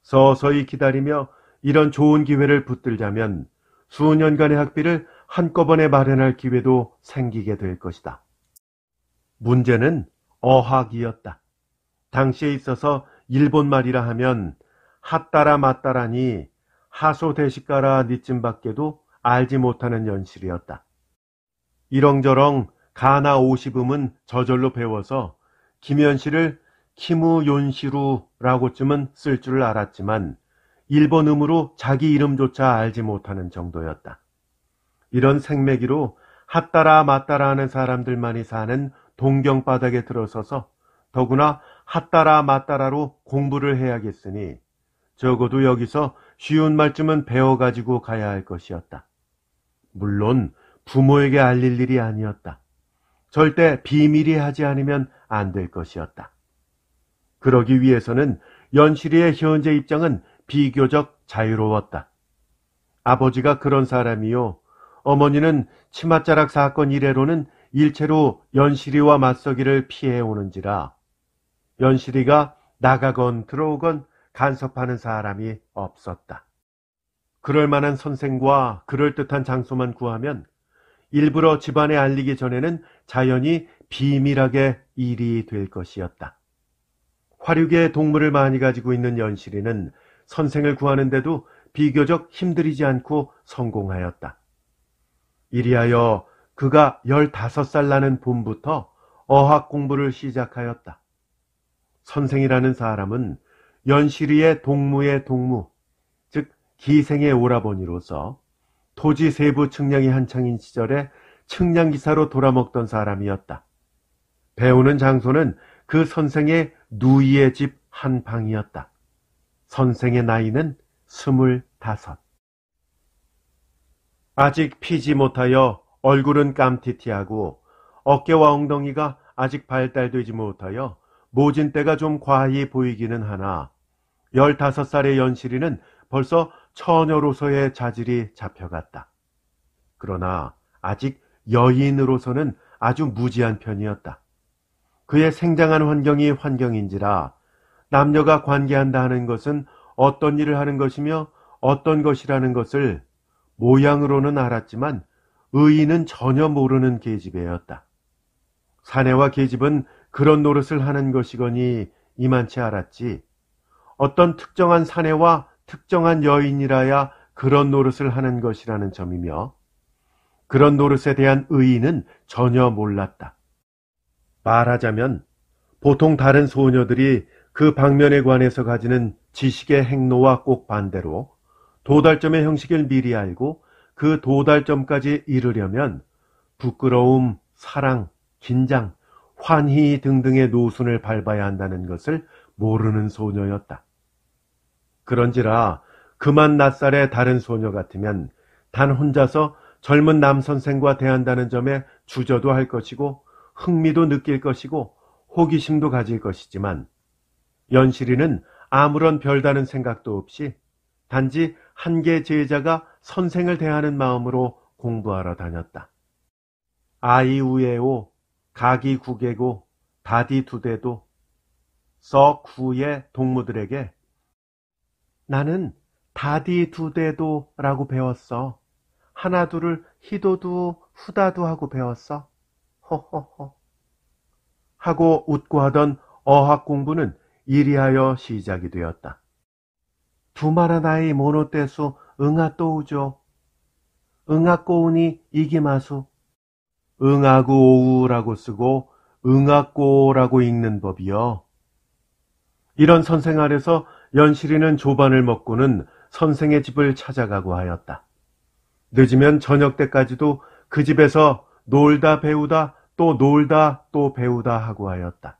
서서히 기다리며 이런 좋은 기회를 붙들자면 수년간의 학비를 한꺼번에 마련할 기회도 생기게 될 것이다. 문제는 어학이었다. 당시에 있어서 일본 말이라 하면 핫따라 맞따라니 하소대식가라 니쯤밖에도 알지 못하는 연실이었다. 이렁저렁 가나 50음은 저절로 배워서 김연실을 키무욘시루라고쯤은 쓸 줄 알았지만 일본음으로 자기 이름조차 알지 못하는 정도였다. 이런 생매기로 핫따라 맞따라 하는 사람들만이 사는 동경 바닥에 들어서서 더구나 핫따라 맞따라로 공부를 해야겠으니 적어도 여기서 쉬운 말쯤은 배워가지고 가야 할 것이었다. 물론 부모에게 알릴 일이 아니었다. 절대 비밀이 하지 않으면 안 될 것이었다. 그러기 위해서는 연실이의 현재 입장은 비교적 자유로웠다. 아버지가 그런 사람이요. 어머니는 치맛자락 사건 이래로는 일체로 연실이와 맞서기를 피해오는지라 연실이가 나가건 들어오건 간섭하는 사람이 없었다. 그럴 만한 선생과 그럴듯한 장소만 구하면 일부러 집안에 알리기 전에는 자연히 비밀하게 일이 될 것이었다. 화류계 동물을 많이 가지고 있는 연실이는 선생을 구하는데도 비교적 힘들이지 않고 성공하였다. 이리하여 그가 15살 나는 봄부터 어학 공부를 시작하였다. 선생이라는 사람은 연실이의 동무의 동무, 즉 기생의 오라버니로서 토지 세부 측량이 한창인 시절에 측량기사로 돌아먹던 사람이었다. 배우는 장소는 그 선생의 누이의 집 한 방이었다. 선생의 나이는 25. 아직 피지 못하여 얼굴은 깜티티하고 어깨와 엉덩이가 아직 발달되지 못하여 모진 때가 좀 과히 보이기는 하나 15살의 연실이는 벌써 처녀로서의 자질이 잡혀갔다. 그러나 아직 여인으로서는 아주 무지한 편이었다. 그의 생장한 환경이 환경인지라 남녀가 관계한다 하는 것은 어떤 일을 하는 것이며 어떤 것이라는 것을 모양으로는 알았지만 의의는 전혀 모르는 계집애였다. 사내와 계집은 그런 노릇을 하는 것이거니 이만치 알았지 어떤 특정한 사내와 특정한 여인이라야 그런 노릇을 하는 것이라는 점이며 그런 노릇에 대한 의의는 전혀 몰랐다. 말하자면 보통 다른 소녀들이 그 방면에 관해서 가지는 지식의 행로와 꼭 반대로 도달점의 형식을 미리 알고 그 도달점까지 이르려면 부끄러움, 사랑, 긴장, 환희 등등의 노순을 밟아야 한다는 것을 모르는 소녀였다. 그런지라 그만 낯살의 다른 소녀 같으면 단 혼자서 젊은 남선생과 대한다는 점에 주저도 할 것이고 흥미도 느낄 것이고 호기심도 가질 것이지만 연실이는 아무런 별다른 생각도 없이 단지 한계 제자가 선생을 대하는 마음으로 공부하러 다녔다. 아이우에오, 가기구개고, 다디두대도, 썩후의 동무들에게 나는 다디두대도라고 배웠어. 하나둘을 히도두, 후다두 하고 배웠어. 허허허. 하고 웃고 하던 어학 공부는 이리하여 시작이 되었다. 두마라나이 모노떼수 응아또우죠. 응아꼬우니 이기마수. 응아구오우라고 쓰고 응아꼬라고 읽는 법이요. 이런 선생 아래서 연실이는 조반을 먹고는 선생의 집을 찾아가고 하였다. 늦으면 저녁 때까지도 그 집에서 놀다 배우다 또 놀다 또 배우다 하고 하였다.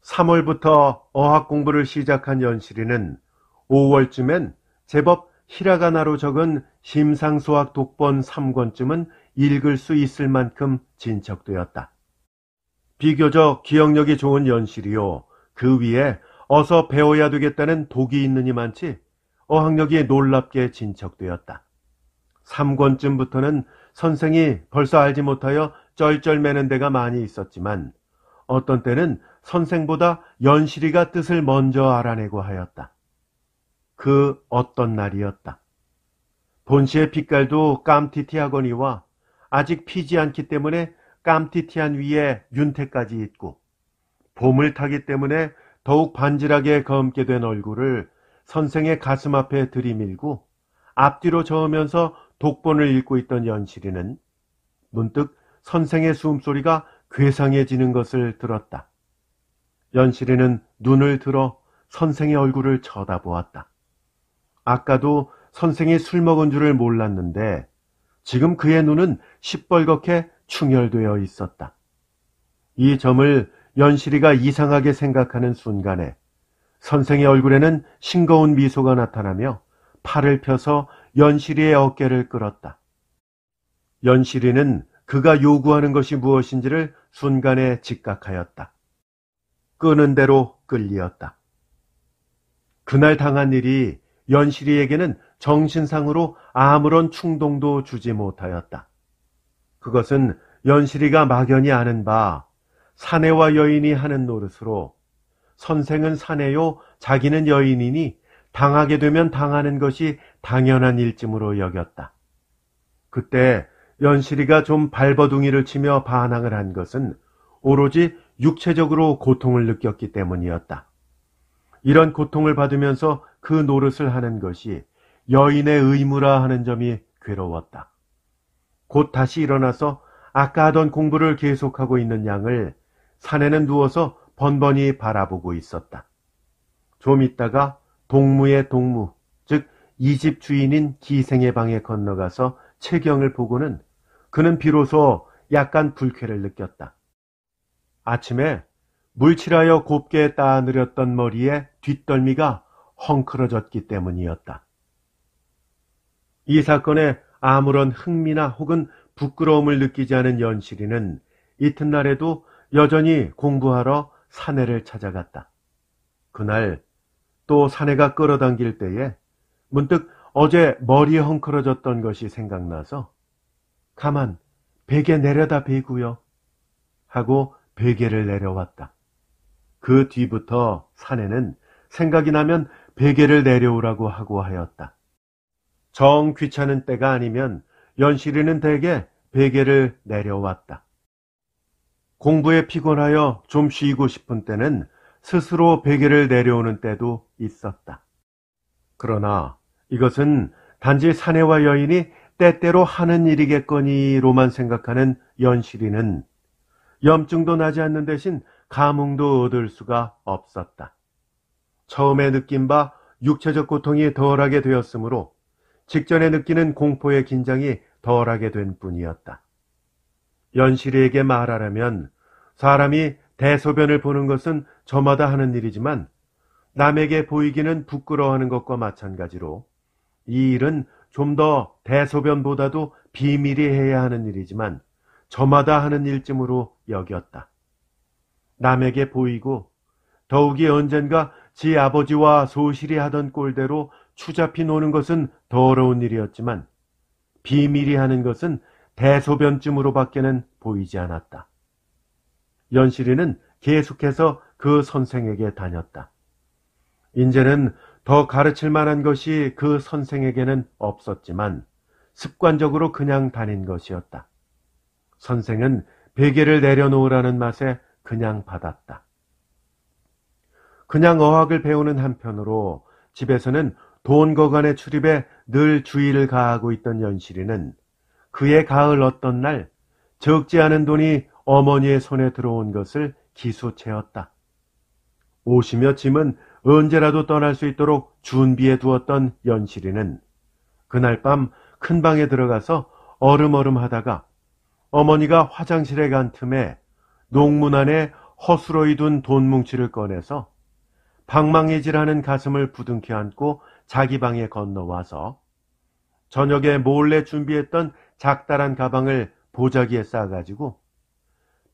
3월부터 어학 공부를 시작한 연실이는 5월쯤엔 제법 히라가나로 적은 심상수학 독본 3권쯤은 읽을 수 있을 만큼 진척되었다. 비교적 기억력이 좋은 연실이요. 그 위에 어서 배워야 되겠다는 독이 있느니만치 어학력이 놀랍게 진척되었다. 3권쯤부터는 선생이 벌써 알지 못하여 쩔쩔매는 데가 많이 있었지만 어떤 때는 선생보다 연실이가 뜻을 먼저 알아내고 하였다. 그 어떤 날이었다. 본시의 빛깔도 깜티티하거니와 아직 피지 않기 때문에 깜티티한 위에 윤태까지 있고 봄을 타기 때문에 더욱 반질하게 검게 된 얼굴을 선생의 가슴 앞에 들이밀고 앞뒤로 저으면서 독본을 읽고 있던 연실이는 문득 선생의 숨소리가 괴상해지는 것을 들었다. 연실이는 눈을 들어 선생의 얼굴을 쳐다보았다. 아까도 선생이 술 먹은 줄을 몰랐는데 지금 그의 눈은 시뻘겋게 충혈되어 있었다. 이 점을 연실이가 이상하게 생각하는 순간에 선생의 얼굴에는 싱거운 미소가 나타나며 팔을 펴서 연실이의 어깨를 끌었다. 연실이는 그가 요구하는 것이 무엇인지를 순간에 직각하였다. 끄는 대로 끌리었다. 그날 당한 일이 연실이에게는 정신상으로 아무런 충동도 주지 못하였다. 그것은 연실이가 막연히 아는 바 사내와 여인이 하는 노릇으로 선생은 사내요 자기는 여인이니 당하게 되면 당하는 것이 당연한 일쯤으로 여겼다. 그때 연실이가 좀 발버둥이를 치며 반항을 한 것은 오로지 육체적으로 고통을 느꼈기 때문이었다. 이런 고통을 받으면서 그 노릇을 하는 것이 여인의 의무라 하는 점이 괴로웠다. 곧 다시 일어나서 아까 하던 공부를 계속하고 있는 양을 사내는 누워서 번번이 바라보고 있었다. 좀 있다가 동무의 동무, 즉 이 집 주인인 기생의 방에 건너가서 채경을 보고는 그는 비로소 약간 불쾌를 느꼈다. 아침에 물칠하여 곱게 따느렸던 머리에 뒷덜미가 헝클어졌기 때문이었다. 이 사건에 아무런 흥미나 혹은 부끄러움을 느끼지 않은 연실이는 이튿날에도 여전히 공부하러 사내를 찾아갔다. 그날 또 사내가 끌어당길 때에 문득 어제 머리에 헝클어졌던 것이 생각나서 가만 베개 내려다 베고요 하고 베개를 내려왔다. 그 뒤부터 사내는 생각이 나면 베개를 내려오라고 하고 하였다. 정 귀찮은 때가 아니면 연실이는 대개 베개를 내려왔다. 공부에 피곤하여 좀 쉬고 싶은 때는 스스로 베개를 내려오는 때도 있었다. 그러나 이것은 단지 사내와 여인이 때때로 하는 일이겠거니로만 생각하는 연실이는 염증도 나지 않는 대신 감흥도 얻을 수가 없었다. 처음에 느낀 바 육체적 고통이 덜하게 되었으므로 직전에 느끼는 공포의 긴장이 덜하게 된 뿐이었다. 연실이에게 말하라면 사람이 대소변을 보는 것은 저마다 하는 일이지만 남에게 보이기는 부끄러워하는 것과 마찬가지로 이 일은 좀 더 대소변보다도 비밀이 해야 하는 일이지만 저마다 하는 일쯤으로 여겼다. 남에게 보이고 더욱이 언젠가 지 아버지와 소실이 하던 꼴대로 추잡히 노는 것은 더러운 일이었지만 비밀이 하는 것은 대소변쯤으로밖에는 보이지 않았다. 연실이는 계속해서 그 선생에게 다녔다. 이제는 더 가르칠 만한 것이 그 선생에게는 없었지만 습관적으로 그냥 다닌 것이었다. 선생은 베개를 내려놓으라는 맛에 그냥 받았다. 그냥 어학을 배우는 한편으로 집에서는 돈 거간의 출입에 늘 주의를 가하고 있던 연실이는 그의 가을 어떤 날 적지 않은 돈이 어머니의 손에 들어온 것을 기수채었다. 옷이며 짐은 언제라도 떠날 수 있도록 준비해 두었던 연실이는 그날 밤 큰 방에 들어가서 얼음얼음 하다가 어머니가 화장실에 간 틈에 농문 안에 허술어이 둔 돈 뭉치를 꺼내서 방망이질하는 가슴을 부둥켜 안고 자기 방에 건너와서 저녁에 몰래 준비했던 작달한 가방을 보자기에 싸가지고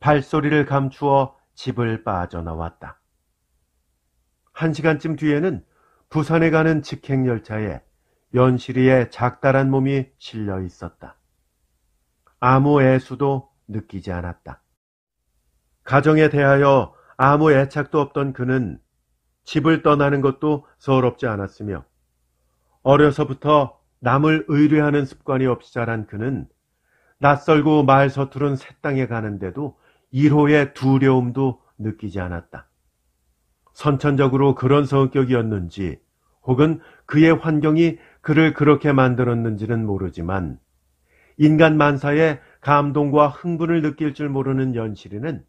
발소리를 감추어 집을 빠져나왔다. 1시간쯤 뒤에는 부산에 가는 직행열차에 연실이의 작달한 몸이 실려 있었다. 아무 애수도 느끼지 않았다. 가정에 대하여 아무 애착도 없던 그는 집을 떠나는 것도 서럽지 않았으며 어려서부터 남을 의뢰하는 습관이 없이 자란 그는 낯설고 말 서투른 새 땅에 가는데도 1호의 두려움도 느끼지 않았다. 선천적으로 그런 성격이었는지 혹은 그의 환경이 그를 그렇게 만들었는지는 모르지만 인간 만사에 감동과 흥분을 느낄 줄 모르는 연실이는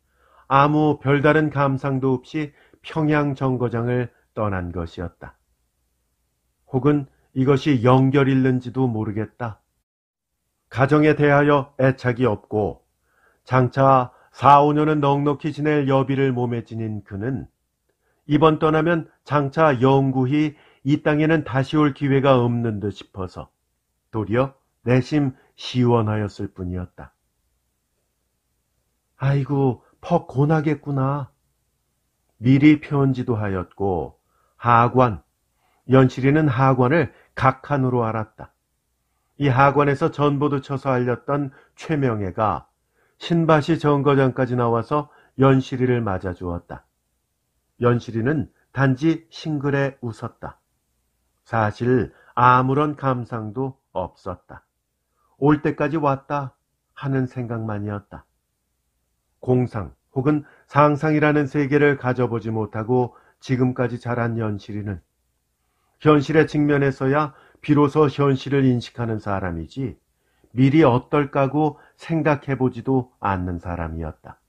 아무 별다른 감상도 없이 평양 정거장을 떠난 것이었다. 혹은 이것이 연결일는지도 모르겠다. 가정에 대하여 애착이 없고 장차 4, 5년은 넉넉히 지낼 여비를 몸에 지닌 그는 이번 떠나면 장차 영구히 이 땅에는 다시 올 기회가 없는 듯 싶어서 도리어 내심 시원하였을 뿐이었다. 아이고, 퍽 고나겠구나. 미리 편지도 하였고 하관, 연실이는 하관을 각한으로 알았다. 이 하관에서 전보도 쳐서 알렸던 최명예가 신바시 정거장까지 나와서 연실이를 맞아주었다. 연실이는 단지 싱글에 웃었다. 사실 아무런 감상도 없었다. 올 때까지 왔다 하는 생각만이었다. 공상 혹은 상상이라는 세계를 가져보지 못하고 지금까지 자란 연실이는 현실에 직면해서야 비로소 현실을 인식하는 사람이지 미리 어떨까고 생각해보지도 않는 사람이었다.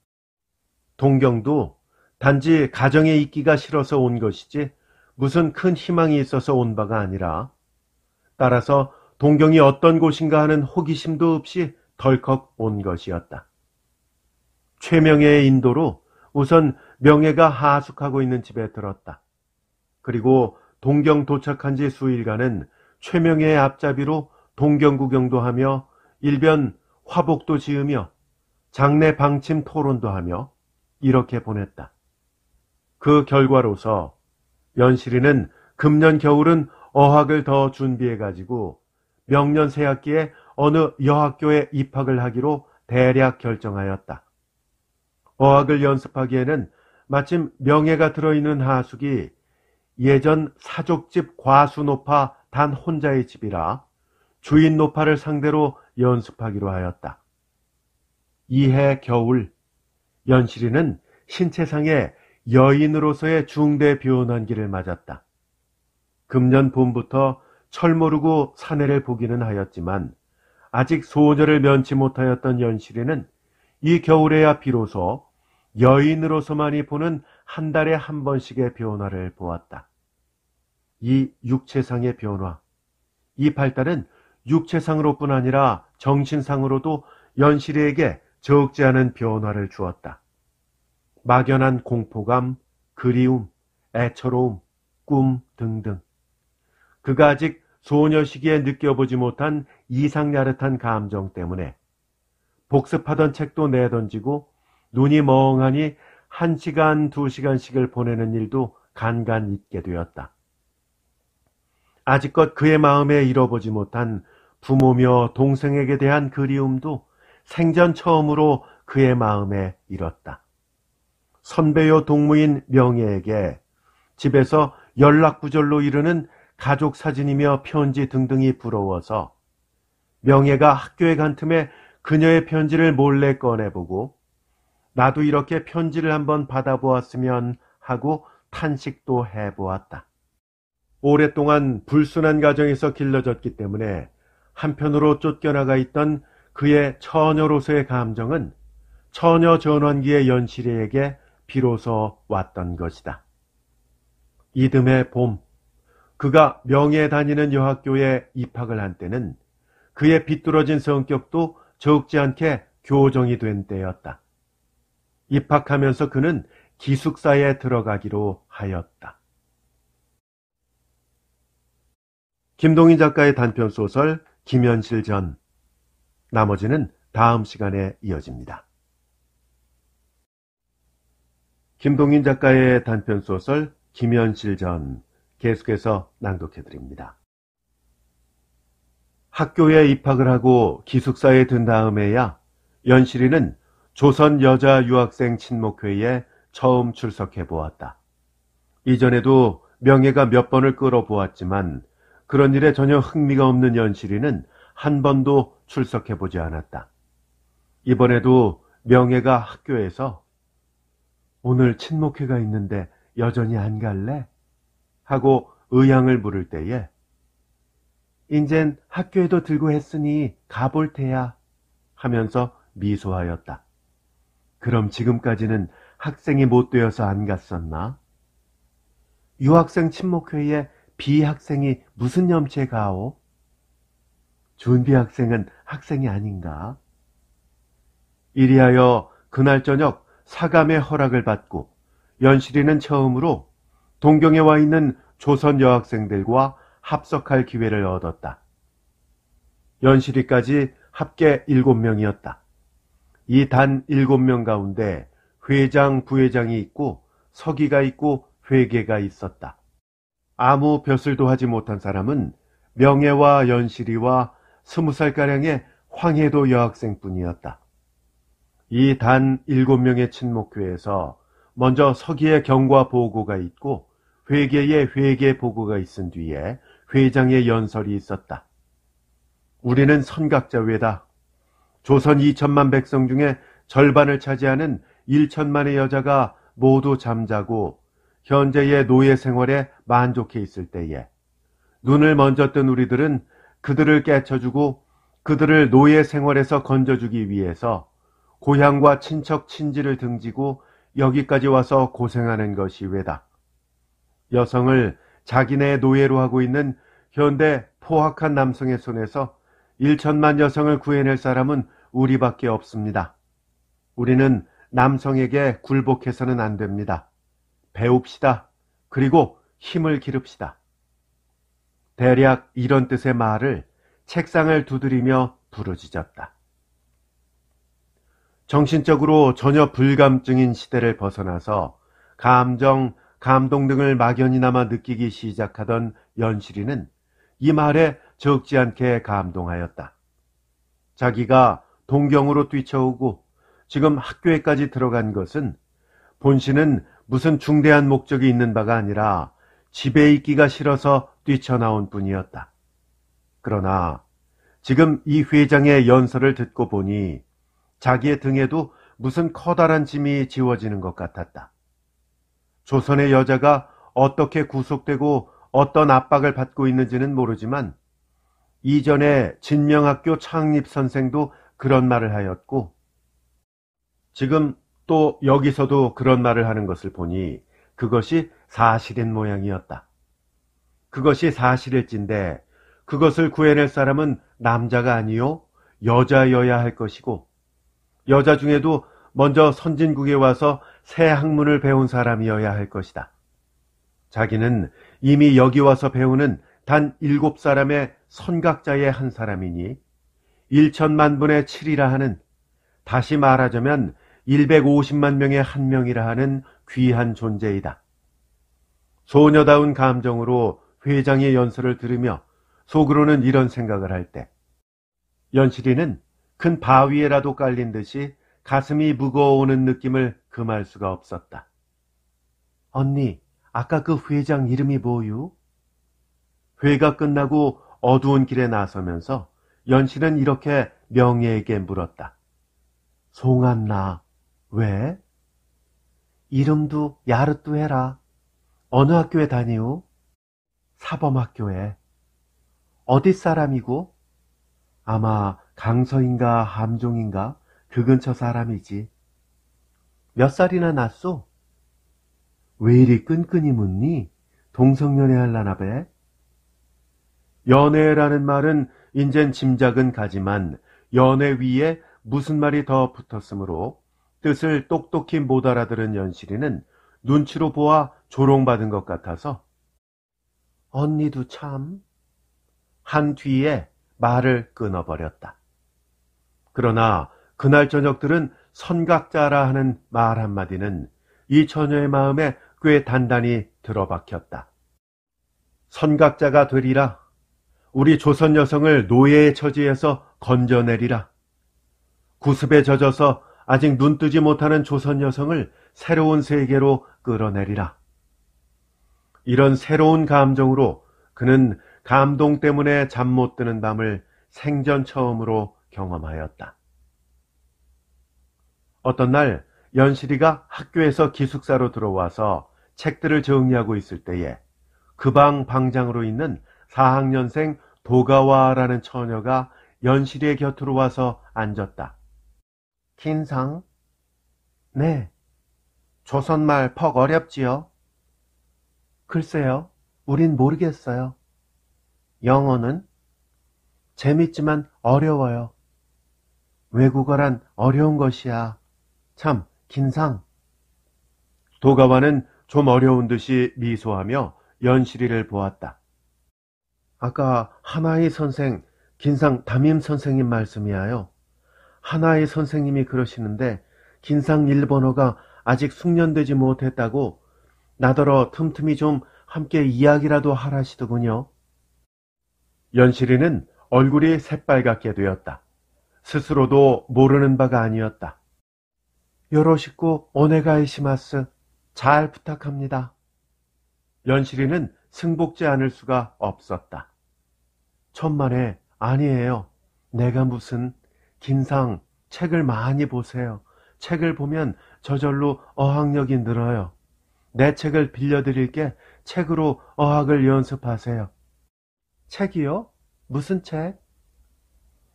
동경도 단지 가정에 있기가 싫어서 온 것이지 무슨 큰 희망이 있어서 온 바가 아니라 따라서 동경이 어떤 곳인가 하는 호기심도 없이 덜컥 온 것이었다. 최명예의 인도로 우선 명예가 하숙하고 있는 집에 들었다. 그리고 동경 도착한 지 수일간은 최명예의 앞잡이로 동경 구경도 하며 일변 화복도 지으며 장례 방침 토론도 하며 이렇게 보냈다. 그 결과로서 연실이는 금년 겨울은 어학을 더 준비해가지고 명년 새학기에 어느 여학교에 입학을 하기로 대략 결정하였다. 어학을 연습하기에는 마침 명예가 들어있는 하숙이 예전 사족집 과수 노파 단 혼자의 집이라 주인 노파를 상대로 연습하기로 하였다. 이해 겨울 연실이는 신체상의 여인으로서의 중대 변환기를 맞았다. 금년 봄부터 철 모르고 사내를 보기는 하였지만 아직 소녀를 면치 못하였던 연실이는 이 겨울에야 비로소 여인으로서만이 보는 한 달에 한 번씩의 변화를 보았다. 이 육체상의 변화, 이 발달은 육체상으로뿐 아니라 정신상으로도 연실이에게 적지 않은 변화를 주었다. 막연한 공포감, 그리움, 애처로움, 꿈 등등. 그가 아직 소녀 시기에 느껴보지 못한 이상야릇한 감정 때문에 복습하던 책도 내던지고 눈이 멍하니 1시간, 2시간씩을 보내는 일도 간간 잊게 되었다. 아직껏 그의 마음에 잃어보지 못한 부모며 동생에게 대한 그리움도 생전 처음으로 그의 마음에 일었다. 선배요 동무인 명예에게 집에서 연락부절로 이르는 가족 사진이며 편지 등등이 부러워서 명예가 학교에 간 틈에 그녀의 편지를 몰래 꺼내보고 나도 이렇게 편지를 한번 받아보았으면 하고 탄식도 해보았다. 오랫동안 불순한 가정에서 길러졌기 때문에 한편으로 쫓겨나가 있던 그의 처녀로서의 감정은 처녀 전환기의 연실이에게 비로소 왔던 것이다. 이듬해 봄, 그가 명예에 다니는 여학교에 입학을 한 때는 그의 비뚤어진 성격도 적지 않게 교정이 된 때였다. 입학하면서 그는 기숙사에 들어가기로 하였다. 김동인 작가의 단편소설 김현실 전, 나머지는 다음 시간에 이어집니다. 김동인 작가의 단편소설 김현실 전, 계속해서 낭독해드립니다. 학교에 입학을 하고 기숙사에 든 다음에야 연실이는 조선 여자 유학생 친목회에 처음 출석해 보았다. 이전에도 명예가 몇 번을 끌어보았지만 그런 일에 전혀 흥미가 없는 연실이는 한 번도 출석해 보지 않았다. 이번에도 명예가 학교에서 오늘 친목회가 있는데 여전히 안 갈래? 하고 의향을 물을 때에 인젠 학교에도 들고 했으니 가볼 테야 하면서 미소하였다. 그럼 지금까지는 학생이 못 되어서 안 갔었나? 유학생 친목회에 비학생이 무슨 염치가오? 준비 학생은 학생이 아닌가? 이리하여 그날 저녁 사감의 허락을 받고 연실이는 처음으로 동경에 와 있는 조선 여학생들과 합석할 기회를 얻었다. 연실이까지 합계 7명이었다. 이 단 7명 가운데 회장, 부회장이 있고 서기가 있고 회계가 있었다. 아무 벼슬도 하지 못한 사람은 명예와 연실이와 20살가량의 황해도 여학생뿐이었다. 이 단 7명의 친목회에서 먼저 서기의 경과 보고가 있고 회계의 회계 보고가 있은 뒤에 회장의 연설이 있었다. 우리는 선각자회다. 조선 2천만 백성 중에 절반을 차지하는 1천만의 여자가 모두 잠자고 현재의 노예 생활에 만족해 있을 때에 눈을 먼저 뜬 우리들은 그들을 깨쳐주고 그들을 노예 생활에서 건져주기 위해서 고향과 친척 친지를 등지고 여기까지 와서 고생하는 것이 왜다. 여성을 자기네 노예로 하고 있는 현대 포악한 남성의 손에서 1천만 여성을 구해낼 사람은 우리밖에 없습니다. 우리는 남성에게 굴복해서는 안 됩니다. 배웁시다. 그리고 힘을 기릅시다. 대략 이런 뜻의 말을 책상을 두드리며 부르짖었다. 정신적으로 전혀 불감증인 시대를 벗어나서 감정, 감동 등을 막연히나마 느끼기 시작하던 연실이는 이 말에 적지 않게 감동하였다. 자기가 동경으로 뛰쳐오고 지금 학교에까지 들어간 것은 본신은 무슨 중대한 목적이 있는 바가 아니라 집에 있기가 싫어서 뛰쳐나온 뿐이었다. 그러나 지금 이 회장의 연설을 듣고 보니 자기의 등에도 무슨 커다란 짐이 지워지는 것 같았다. 조선의 여자가 어떻게 구속되고 어떤 압박을 받고 있는지는 모르지만 이전에 진명학교 창립 선생도 그런 말을 하였고 지금 또 여기서도 그런 말을 하는 것을 보니 그것이 사실인 모양이었다. 그것이 사실일진데 그것을 구해낼 사람은 남자가 아니요 여자여야 할 것이고 여자 중에도 먼저 선진국에 와서 새 학문을 배운 사람이어야 할 것이다. 자기는 이미 여기 와서 배우는 단 7사람의 선각자의 한 사람이니 1천만 분의 7이라 하는, 다시 말하자면 150만 명의 한 명이라 하는 귀한 존재이다. 소녀다운 감정으로 회장의 연설을 들으며 속으로는 이런 생각을 할 때 연실이는 큰 바위에라도 깔린 듯이 가슴이 무거워오는 느낌을 금할 수가 없었다. 언니, 아까 그 회장 이름이 뭐유? 회가 끝나고 어두운 길에 나서면서 연실은 이렇게 명예에게 물었다. 송한나. 왜? 이름도 야릇도 해라. 어느 학교에 다니우? 사범학교에. 어디 사람이고? 아마 강서인가 함종인가 그 근처 사람이지. 몇 살이나 났소? 왜 이리 끈끈이 묻니? 동성연애 할라나 배? 연애라는 말은 인젠 짐작은 가지만 연애 위에 무슨 말이 더 붙었으므로 뜻을 똑똑히 못 알아들은 연실이는 눈치로 보아 조롱받은 것 같아서 언니도 참 한 뒤에 말을 끊어버렸다. 그러나 그날 저녁들은 선각자라 하는 말 한마디는 이 처녀의 마음에 꽤 단단히 들어박혔다. 선각자가 되리라. 우리 조선 여성을 노예의 처지에서 건져내리라. 구습에 젖어서 아직 눈뜨지 못하는 조선 여성을 새로운 세계로 끌어내리라. 이런 새로운 감정으로 그는 감동 때문에 잠 못 드는 밤을 생전 처음으로 경험하였다. 어떤 날 연실이가 학교에서 기숙사로 들어와서 책들을 정리하고 있을 때에 그 방 방장으로 있는 4학년생 도가와라는 처녀가 연실이의 곁으로 와서 앉았다. 긴상? 네. 조선말 퍽 어렵지요? 글쎄요. 우린 모르겠어요. 영어는? 재밌지만 어려워요. 외국어란 어려운 것이야. 참, 긴상. 도가와는 좀 어려운 듯이 미소하며 연실이를 보았다. 아까 하나의 선생, 긴상 담임 선생님 말씀이야요. 하나의 선생님이 그러시는데 긴상 일본어가 아직 숙련되지 못했다고 나더러 틈틈이 좀 함께 이야기라도 하라시더군요. 연실이는 얼굴이 새빨갛게 되었다. 스스로도 모르는 바가 아니었다. 요로시쿠 오네가이시마스. 잘 부탁합니다. 연실이는 승복지 않을 수가 없었다. 천만에 아니에요. 내가 무슨 긴상 책을 많이 보세요. 책을 보면 저절로 어학력이 늘어요. 내 책을 빌려드릴게. 책으로 어학을 연습하세요. 책이요? 무슨 책?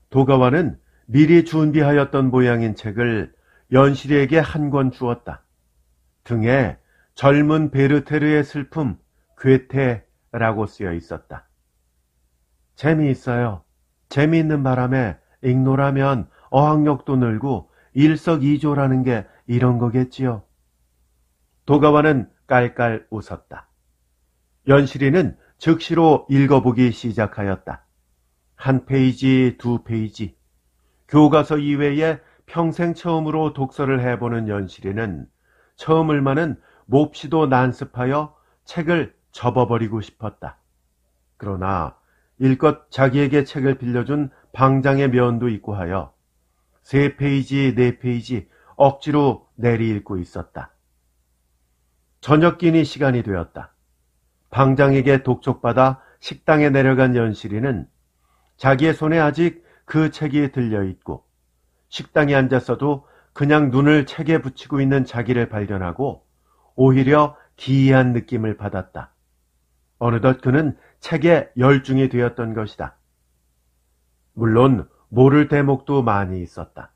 도가와는 미리 준비하였던 모양인 책을 연실이에게 한 권 주었다. 등에 젊은 베르테르의 슬픔, 괴테라고 쓰여 있었다. 재미있어요. 재미있는 바람에 읽노라면 어학력도 늘고 일석이조라는 게 이런 거겠지요. 도가와는 깔깔 웃었다. 연실이는 즉시로 읽어보기 시작하였다. 한 페이지, 두 페이지. 교과서 이외에 평생 처음으로 독서를 해보는 연실이는 처음을만은 몹시도 난습하여 책을 접어버리고 싶었다. 그러나 일껏 자기에게 책을 빌려준 방장의 면도 있고 하여 3페이지, 4페이지 억지로 내리 읽고 있었다. 저녁 끼니 시간이 되었다. 방장에게 독촉받아 식당에 내려간 연실이는 자기의 손에 아직 그 책이 들려있고 식당에 앉았어도 그냥 눈을 책에 붙이고 있는 자기를 발견하고 오히려 기이한 느낌을 받았다. 어느덧 그는 책에 열중이 되었던 것이다. 물론 모를 대목도 많이 있었다.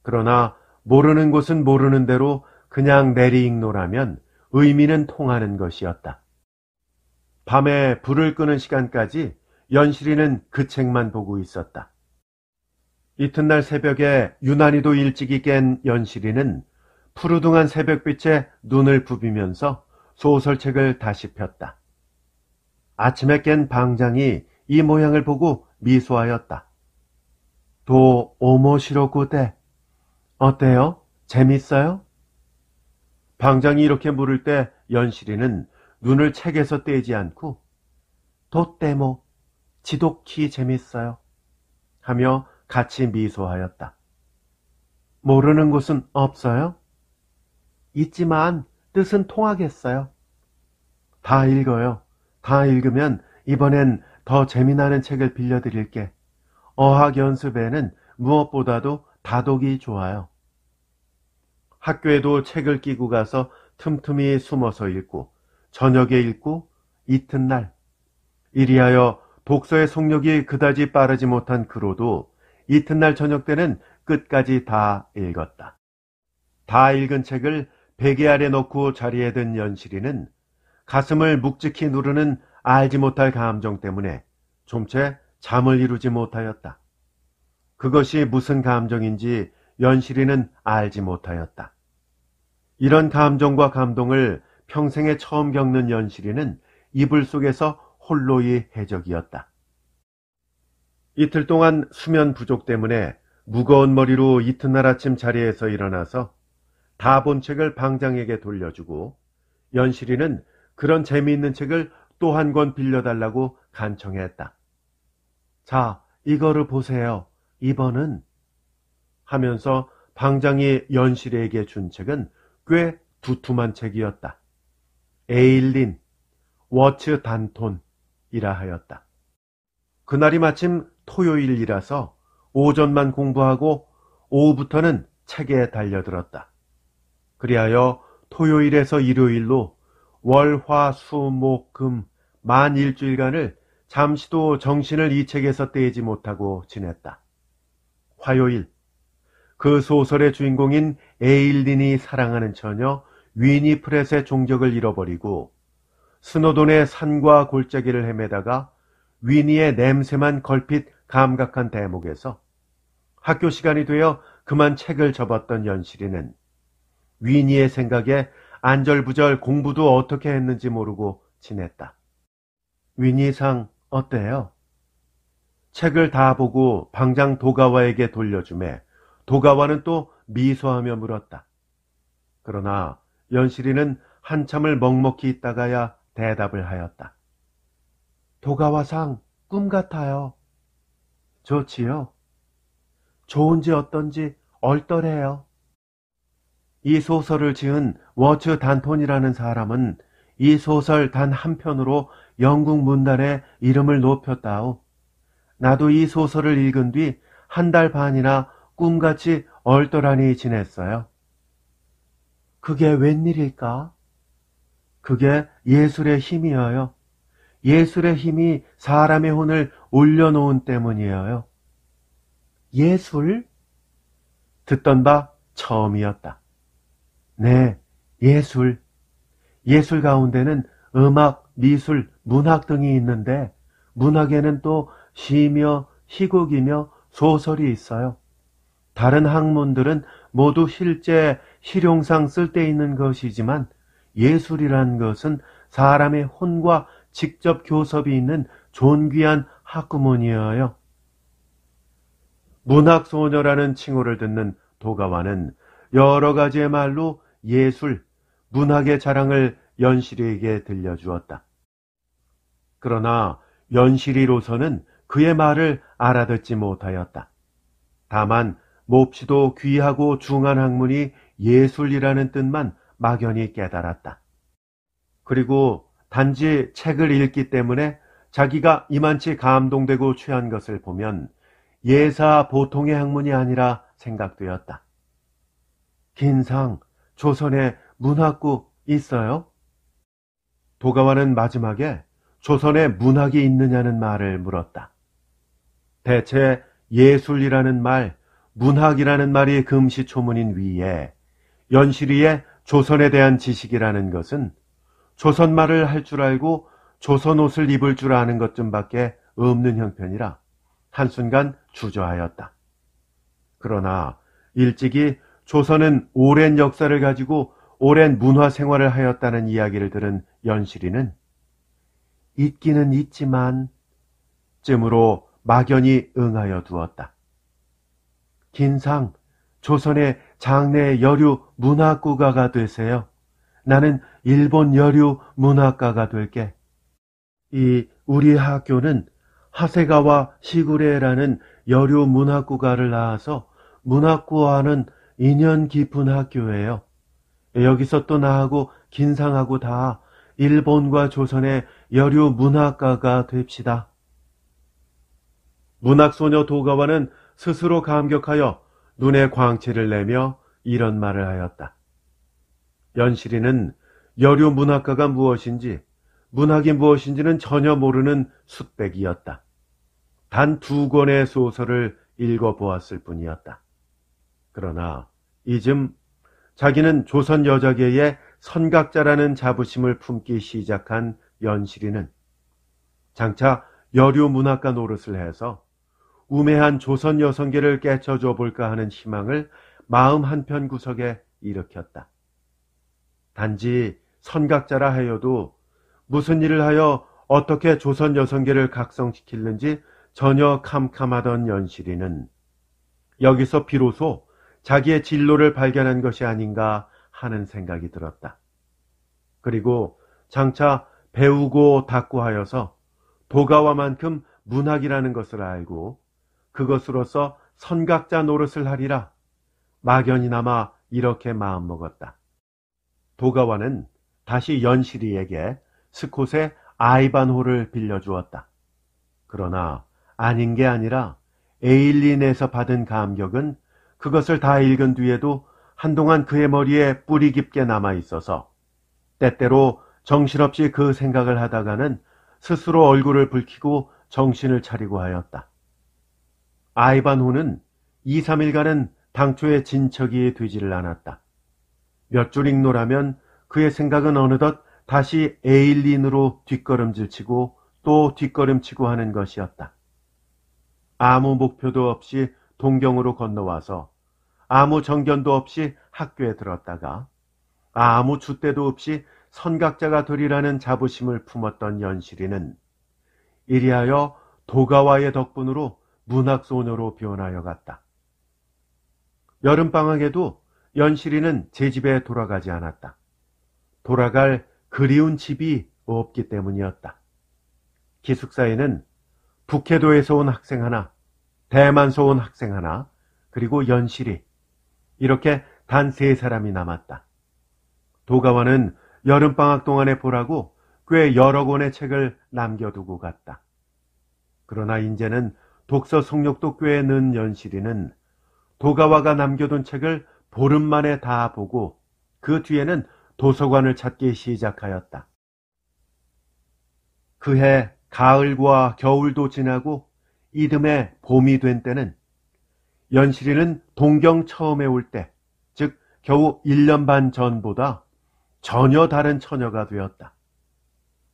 그러나 모르는 곳은 모르는 대로 그냥 내리익노라면 의미는 통하는 것이었다. 밤에 불을 끄는 시간까지 연실이는 그 책만 보고 있었다. 이튿날 새벽에 유난히도 일찍이 깬 연실이는 푸르둥한 새벽빛에 눈을 부비면서 소설책을 다시 폈다. 아침에 깬 방장이 이 모양을 보고 미소하였다. 도 오모시로고대. 어때요? 재밌어요? 방장이 이렇게 물을 때 연실이는 눈을 책에서 떼지 않고 도떼모 지독히 재밌어요 하며 같이 미소하였다. 모르는 곳은 없어요? 있지만 뜻은 통하겠어요. 다 읽어요. 다 읽으면 이번엔 더 재미나는 책을 빌려드릴게. 어학 연습에는 무엇보다도 다독이 좋아요. 학교에도 책을 끼고 가서 틈틈이 숨어서 읽고 저녁에 읽고 이튿날 이리하여 독서의 속력이 그다지 빠르지 못한 그로도 이튿날 저녁 때는 끝까지 다 읽었다. 다 읽은 책을 베개 아래 놓고 자리에 든 연실이는 가슴을 묵직히 누르는 알지 못할 감정 때문에 좀채 잠을 이루지 못하였다. 그것이 무슨 감정인지 연실이는 알지 못하였다. 이런 감정과 감동을 평생에 처음 겪는 연실이는 이불 속에서 홀로이 해적이었다. 이틀 동안 수면 부족 때문에 무거운 머리로 이튿날 아침 자리에서 일어나서 다 본 책을 방장에게 돌려주고 연실이는 그런 재미있는 책을 또 한 권 빌려달라고 간청했다. 자, 이거를 보세요. 이번은 하면서 방장이 연실이에게 준 책은 꽤 두툼한 책이었다. 에일린, 워츠 단톤이라 하였다. 그날이 마침 토요일이라서 오전만 공부하고 오후부터는 책에 달려들었다. 그리하여 토요일에서 일요일로 월, 화, 수, 목, 금, 만 일주일간을 잠시도 정신을 이 책에서 떼지 못하고 지냈다. 화요일, 그 소설의 주인공인 에일린이 사랑하는 처녀 위니프렛의 종적을 잃어버리고 스노돈의 산과 골짜기를 헤매다가 위니의 냄새만 걸핏 감각한 대목에서 학교 시간이 되어 그만 책을 접었던 연실이는 위니의 생각에 안절부절 공부도 어떻게 했는지 모르고 지냈다. 위니상 어때요? 책을 다 보고 방장 도가와에게 돌려주매 도가와는 또 미소하며 물었다. 그러나 연실이는 한참을 먹먹히 있다가야 대답을 하였다. 도가와상 꿈 같아요. 좋지요? 좋은지 어떤지 얼떨해요. 이 소설을 지은 워츠 단톤이라는 사람은 이 소설 단 한 편으로 영국 문단에 이름을 높였다오. 나도 이 소설을 읽은 뒤 한 달 반이나 꿈같이 얼떨하니 지냈어요. 그게 웬일일까? 그게 예술의 힘이어요. 예술의 힘이 사람의 혼을 올려놓은 때문이에요. 예술? 듣던 바 처음이었다. 네, 예술. 예술 가운데는 음악, 미술, 문학 등이 있는데 문학에는 또 시며 희곡이며 소설이 있어요. 다른 학문들은 모두 실제 실용상 쓸데있는 것이지만 예술이란 것은 사람의 혼과 직접 교섭이 있는 존귀한 학구문이어요. 문학소녀라는 칭호를 듣는 도가와는 여러 가지의 말로 예술, 문학의 자랑을 연실이에게 들려주었다. 그러나 연실이로서는 그의 말을 알아듣지 못하였다. 다만 몹시도 귀하고 중한 학문이 예술이라는 뜻만 막연히 깨달았다. 그리고 단지 책을 읽기 때문에 자기가 이만치 감동되고 취한 것을 보면 예사 보통의 학문이 아니라 생각되었다. 긴상, 조선에 문학구 있어요? 도가와는 마지막에 조선에 문학이 있느냐는 말을 물었다. 대체 예술이라는 말, 문학이라는 말이 금시초문인 위에 연실이의 조선에 대한 지식이라는 것은 조선말을 할 줄 알고 조선 옷을 입을 줄 아는 것쯤밖에 없는 형편이라 한순간 주저하였다. 그러나 일찍이 조선은 오랜 역사를 가지고 오랜 문화 생활을 하였다는 이야기를 들은 연실이는 있기는 있지만 쯤으로 막연히 응하여 두었다. 긴상, 조선의 장래 여류 문학구가가 되세요. 나는 일본 여류 문학가가 될게. 이 우리 학교는 하세가와 시구레라는 여류 문학구가를 낳아서 문학구와는 인연 깊은 학교예요. 여기서 또 나하고 긴상하고 다 일본과 조선의 여류 문학가가 됩시다. 문학소녀 도가와는 스스로 감격하여 눈에 광채를 내며 이런 말을 하였다. 연실이는 여류 문학가가 무엇인지, 문학이 무엇인지는 전혀 모르는 숫백이었다. 단 2권의 소설을 읽어보았을 뿐이었다. 그러나 이즘 자기는 조선 여자계의 선각자라는 자부심을 품기 시작한 연실이는 장차 여류 문학가 노릇을 해서 우매한 조선 여성계를 깨쳐줘 볼까 하는 희망을 마음 한편 구석에 일으켰다. 단지 선각자라 하여도 무슨 일을 하여 어떻게 조선 여성계를 각성시키는지 전혀 캄캄하던 연실이는 여기서 비로소 자기의 진로를 발견한 것이 아닌가 하는 생각이 들었다. 그리고 장차 배우고 닦고 하여서 도가와만큼 문학이라는 것을 알고 그것으로서 선각자 노릇을 하리라 막연히나마 이렇게 마음먹었다. 도가와는 다시 연실이에게 스콧의 아이반호를 빌려주었다. 그러나 아닌 게 아니라 에일린에서 받은 감격은 그것을 다 읽은 뒤에도 한동안 그의 머리에 뿌리 깊게 남아 있어서 때때로 정신없이 그 생각을 하다가는 스스로 얼굴을 붉히고 정신을 차리고 하였다. 아이반호는 2, 3일간은 당초의 진척이 되지를 않았다. 몇 줄 읽노라면 그의 생각은 어느덧 다시 에일린으로 뒷걸음질치고 또 뒷걸음치고 하는 것이었다. 아무 목표도 없이 동경으로 건너와서 아무 정견도 없이 학교에 들었다가 아무 줏대도 없이 선각자가 되리라는 자부심을 품었던 연실이는 이리하여 도가와의 덕분으로 문학소녀로 변하여 갔다. 여름방학에도 연실이는 제 집에 돌아가지 않았다. 돌아갈 그리운 집이 없기 때문이었다. 기숙사에는 북해도에서 온 학생 하나, 대만서 온 학생 하나, 그리고 연실이 이렇게 단 3사람이 남았다. 도가와는 여름방학 동안에 보라고 꽤 여러 권의 책을 남겨두고 갔다. 그러나 이제는 독서 성욕도 꽤 는 연실이는 도가와가 남겨둔 책을 보름 만에 다 보고 그 뒤에는 도서관을 찾기 시작하였다. 그해 가을과 겨울도 지나고 이듬해 봄이 된 때는 연실이는 동경 처음에 올 때, 즉 겨우 1년 반 전보다 전혀 다른 처녀가 되었다.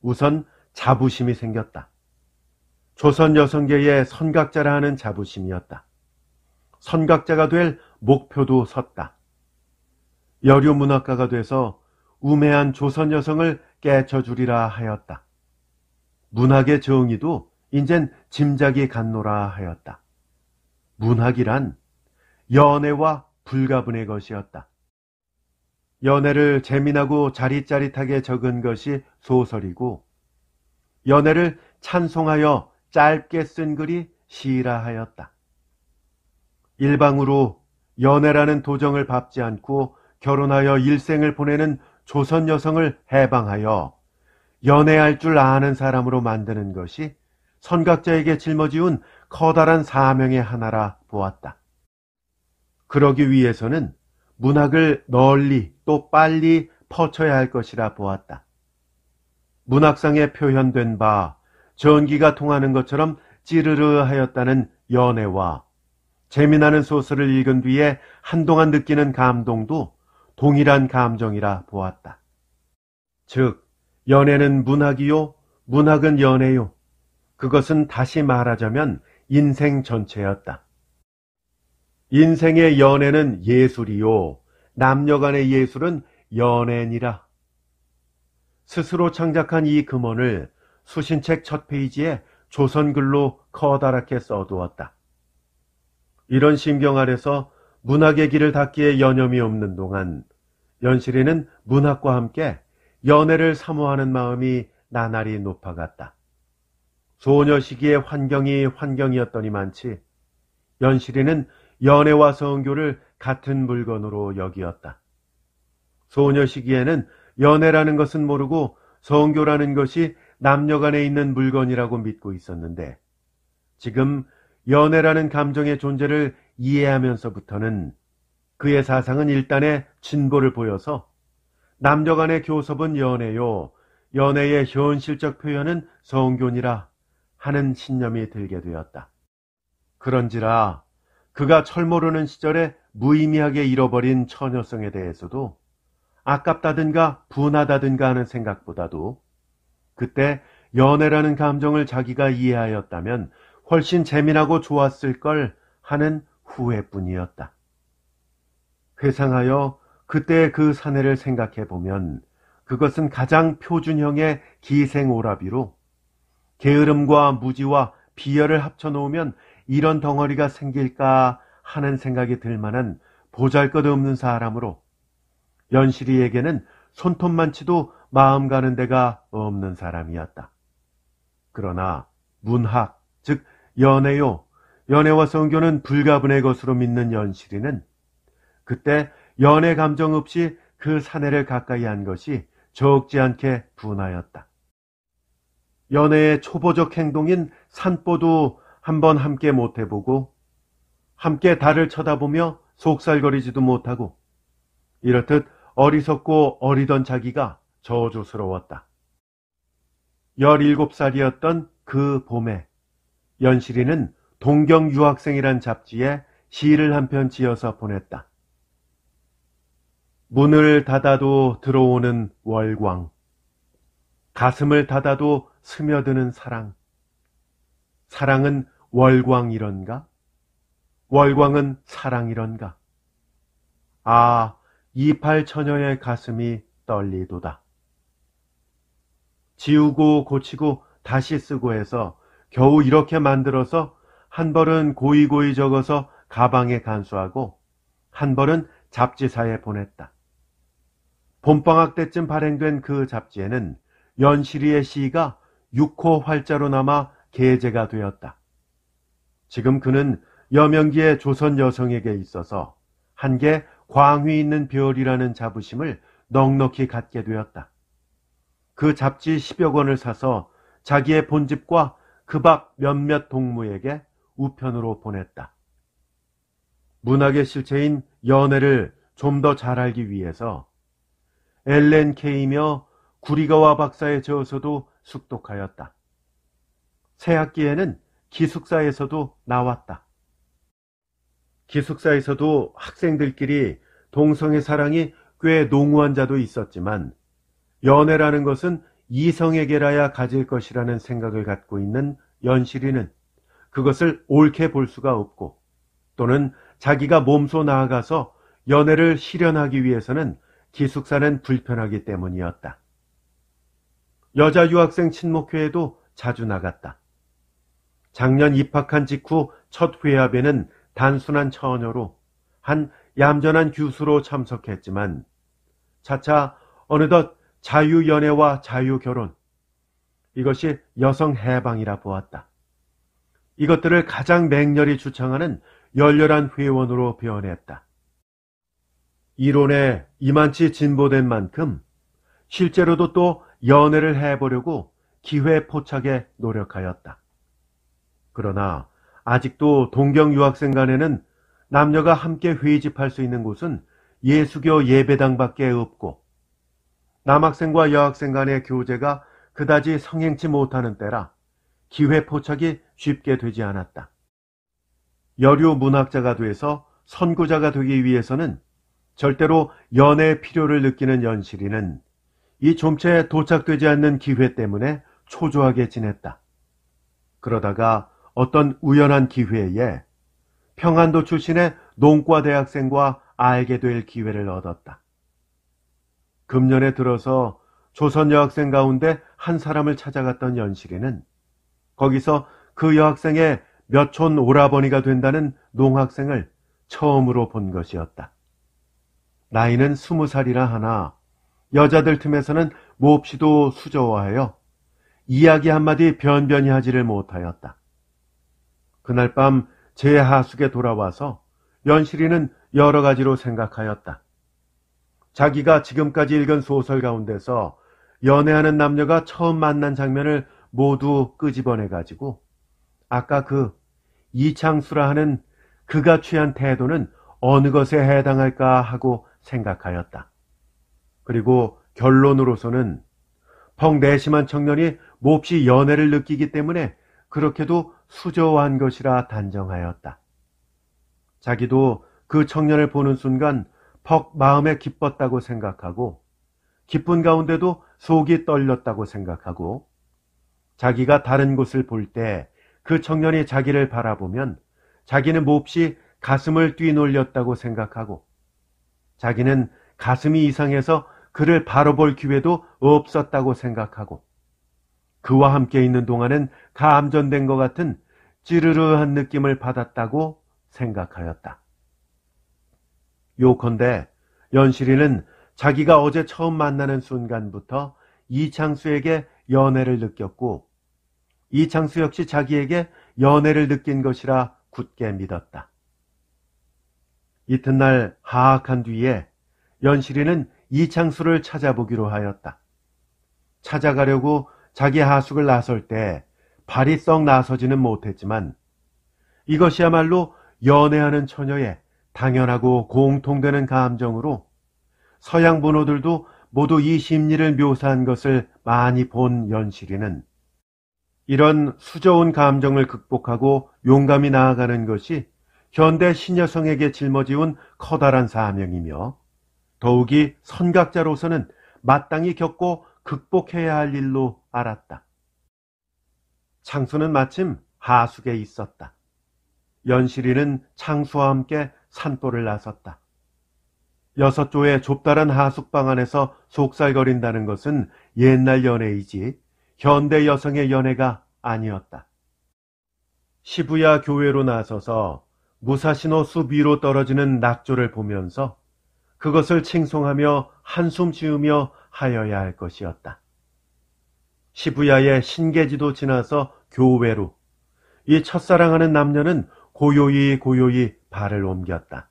우선 자부심이 생겼다. 조선 여성계의 선각자라 하는 자부심이었다. 선각자가 될 목표도 섰다. 여류 문학가가 돼서 우매한 조선 여성을 깨쳐주리라 하였다. 문학의 정의도 인젠 짐작이 갔노라 하였다. 문학이란 연애와 불가분의 것이었다. 연애를 재미나고 자릿자릿하게 적은 것이 소설이고 연애를 찬송하여 짧게 쓴 글이 시라 하였다. 일방으로 연애라는 도정을 밟지 않고 결혼하여 일생을 보내는 조선 여성을 해방하여 연애할 줄 아는 사람으로 만드는 것이 선각자에게 짊어지운 커다란 사명의 하나라 보았다. 그러기 위해서는 문학을 널리 또 빨리 퍼쳐야 할 것이라 보았다. 문학상에 표현된 바 전기가 통하는 것처럼 찌르르 하였다는 연애와 재미나는 소설을 읽은 뒤에 한동안 느끼는 감동도 동일한 감정이라 보았다. 즉, 연애는 문학이요, 문학은 연애요. 그것은 다시 말하자면 인생 전체였다. 인생의 연애는 예술이요, 남녀간의 예술은 연애니라. 스스로 창작한 이 금언을 수신책 첫 페이지에 조선글로 커다랗게 써두었다. 이런 심경 아래서 문학의 길을 닫기에 여념이 없는 동안 연실이는 문학과 함께 연애를 사모하는 마음이 나날이 높아갔다. 소녀 시기의 환경이 환경이었더니만치 연실이는 연애와 성교를 같은 물건으로 여기었다. 소녀 시기에는 연애라는 것은 모르고 성교라는 것이 남녀 간에 있는 물건이라고 믿고 있었는데, 지금 연애라는 감정의 존재를 이해하면서부터는 그의 사상은 일단의 진보를 보여서 남녀 간의 교섭은 연애요, 연애의 현실적 표현은 성교니라 하는 신념이 들게 되었다. 그런지라 그가 철모르는 시절에 무의미하게 잃어버린 처녀성에 대해서도 아깝다든가 분하다든가 하는 생각보다도 그때 연애라는 감정을 자기가 이해하였다면 훨씬 재미나고 좋았을 걸 하는 후회뿐이었다. 회상하여 그때의 그 사내를 생각해 보면 그것은 가장 표준형의 기생오라비로 게으름과 무지와 비열을 합쳐놓으면 이런 덩어리가 생길까 하는 생각이 들 만한 보잘것없는 사람으로 연실이에게는 손톱만치도 마음 가는 데가 없는 사람이었다. 그러나 문학, 즉 연애요, 연애와 성교는 불가분의 것으로 믿는 연실이는 그때 연애 감정 없이 그 사내를 가까이 한 것이 적지 않게 분하였다. 연애의 초보적 행동인 산보도 한번 함께 못해보고 함께 달을 쳐다보며 속살거리지도 못하고 이렇듯 어리석고 어리던 자기가 저주스러웠다. 17살이었던 그 봄에 연실이는 동경 유학생이란 잡지에 시를 한 편 지어서 보냈다. 문을 닫아도 들어오는 월광, 가슴을 닫아도 스며드는 사랑. 사랑은 월광이런가? 월광은 사랑이런가? 아, 이팔 처녀의 가슴이 떨리도다. 지우고 고치고 다시 쓰고 해서 겨우 이렇게 만들어서 한 벌은 고이고이 적어서 가방에 간수하고 한 벌은 잡지사에 보냈다. 봄방학 때쯤 발행된 그 잡지에는 연실이의 시가 6호 활자로 남아 게재가 되었다. 지금 그는 여명기의 조선 여성에게 있어서 한개 광휘 있는 별이라는 자부심을 넉넉히 갖게 되었다. 그 잡지 10여 권을 사서 자기의 본집과 그 밖 몇몇 동무에게 우편으로 보냈다. 문학의 실체인 연애를 좀 더 잘 알기 위해서 엘렌 케이며 구리가와 박사의 저서도 숙독하였다. 새 학기에는 기숙사에서도 나왔다. 기숙사에서도 학생들끼리 동성의 사랑이 꽤 농후한 자도 있었지만 연애라는 것은 이성에게라야 가질 것이라는 생각을 갖고 있는 연실이는 그것을 옳게 볼 수가 없고 또는 자기가 몸소 나아가서 연애를 실현하기 위해서는 기숙사는 불편하기 때문이었다. 여자 유학생 친목회에도 자주 나갔다. 작년 입학한 직후 첫 회합에는 단순한 처녀로 한 얌전한 교수로 참석했지만 차차 어느덧 자유연애와 자유결혼, 이것이 여성 해방이라 보았다. 이것들을 가장 맹렬히 주창하는 열렬한 회원으로 변했다. 이론에 이만치 진보된 만큼 실제로도 또 연애를 해보려고 기회 포착에 노력하였다. 그러나 아직도 동경 유학생 간에는 남녀가 함께 회집할 수 있는 곳은 예수교 예배당밖에 없고 남학생과 여학생 간의 교제가 그다지 성행치 못하는 때라 기회 포착이 쉽게 되지 않았다. 여류 문학자가 돼서 선구자가 되기 위해서는 절대로 연애의 필요를 느끼는 연실이는 이 좀채 도착되지 않는 기회 때문에 초조하게 지냈다. 그러다가 어떤 우연한 기회에 평안도 출신의 농과 대학생과 알게 될 기회를 얻었다. 금년에 들어서 조선 여학생 가운데 한 사람을 찾아갔던 연실이는 거기서 그 여학생의 몇촌 오라버니가 된다는 농학생을 처음으로 본 것이었다. 나이는 20살이라 하나 여자들 틈에서는 몹시도 수저워하여 이야기 한마디 변변히 하지를 못하였다. 그날 밤 제 하숙에 돌아와서 연실이는 여러 가지로 생각하였다. 자기가 지금까지 읽은 소설 가운데서 연애하는 남녀가 처음 만난 장면을 모두 끄집어내가지고 아까 그 이창수라 하는 그가 취한 태도는 어느 것에 해당할까 하고 생각하였다. 그리고 결론으로서는 펑 내심한 청년이 몹시 연애를 느끼기 때문에 그렇게도 수저한 것이라 단정하였다. 자기도 그 청년을 보는 순간 퍽 마음에 기뻤다고 생각하고 기쁜 가운데도 속이 떨렸다고 생각하고 자기가 다른 곳을 볼 때 그 청년이 자기를 바라보면 자기는 몹시 가슴을 뛰놀렸다고 생각하고 자기는 가슴이 이상해서 그를 바로 볼 기회도 없었다고 생각하고 그와 함께 있는 동안은 감전된 것 같은 찌르르한 느낌을 받았다고 생각하였다. 요컨대 연실이는 자기가 어제 처음 만나는 순간부터 이창수에게 연애를 느꼈고 이창수 역시 자기에게 연애를 느낀 것이라 굳게 믿었다. 이튿날 하악한 뒤에 연실이는 이창수를 찾아보기로 하였다. 찾아가려고 자기 하숙을 나설 때 발이 썩 나서지는 못했지만 이것이야말로 연애하는 처녀의 당연하고 공통되는 감정으로 서양 문호들도 모두 이 심리를 묘사한 것을 많이 본 연실이는 이런 수저온 감정을 극복하고 용감히 나아가는 것이 현대 신여성에게 짊어지운 커다란 사명이며 더욱이 선각자로서는 마땅히 겪고 극복해야 할 일로 알았다. 창수는 마침 하숙에 있었다. 연실이는 창수와 함께 산보를 나섰다. 6조의 좁다란 하숙방 안에서 속살거린다는 것은 옛날 연애이지 현대 여성의 연애가 아니었다. 시부야 교회로 나서서 무사시노 숲 위로 떨어지는 낙조를 보면서 그것을 칭송하며 한숨 지으며 하여야 할 것이었다. 시부야의 신계지도 지나서 교회로 이 첫사랑하는 남녀는 고요히 발을 옮겼다.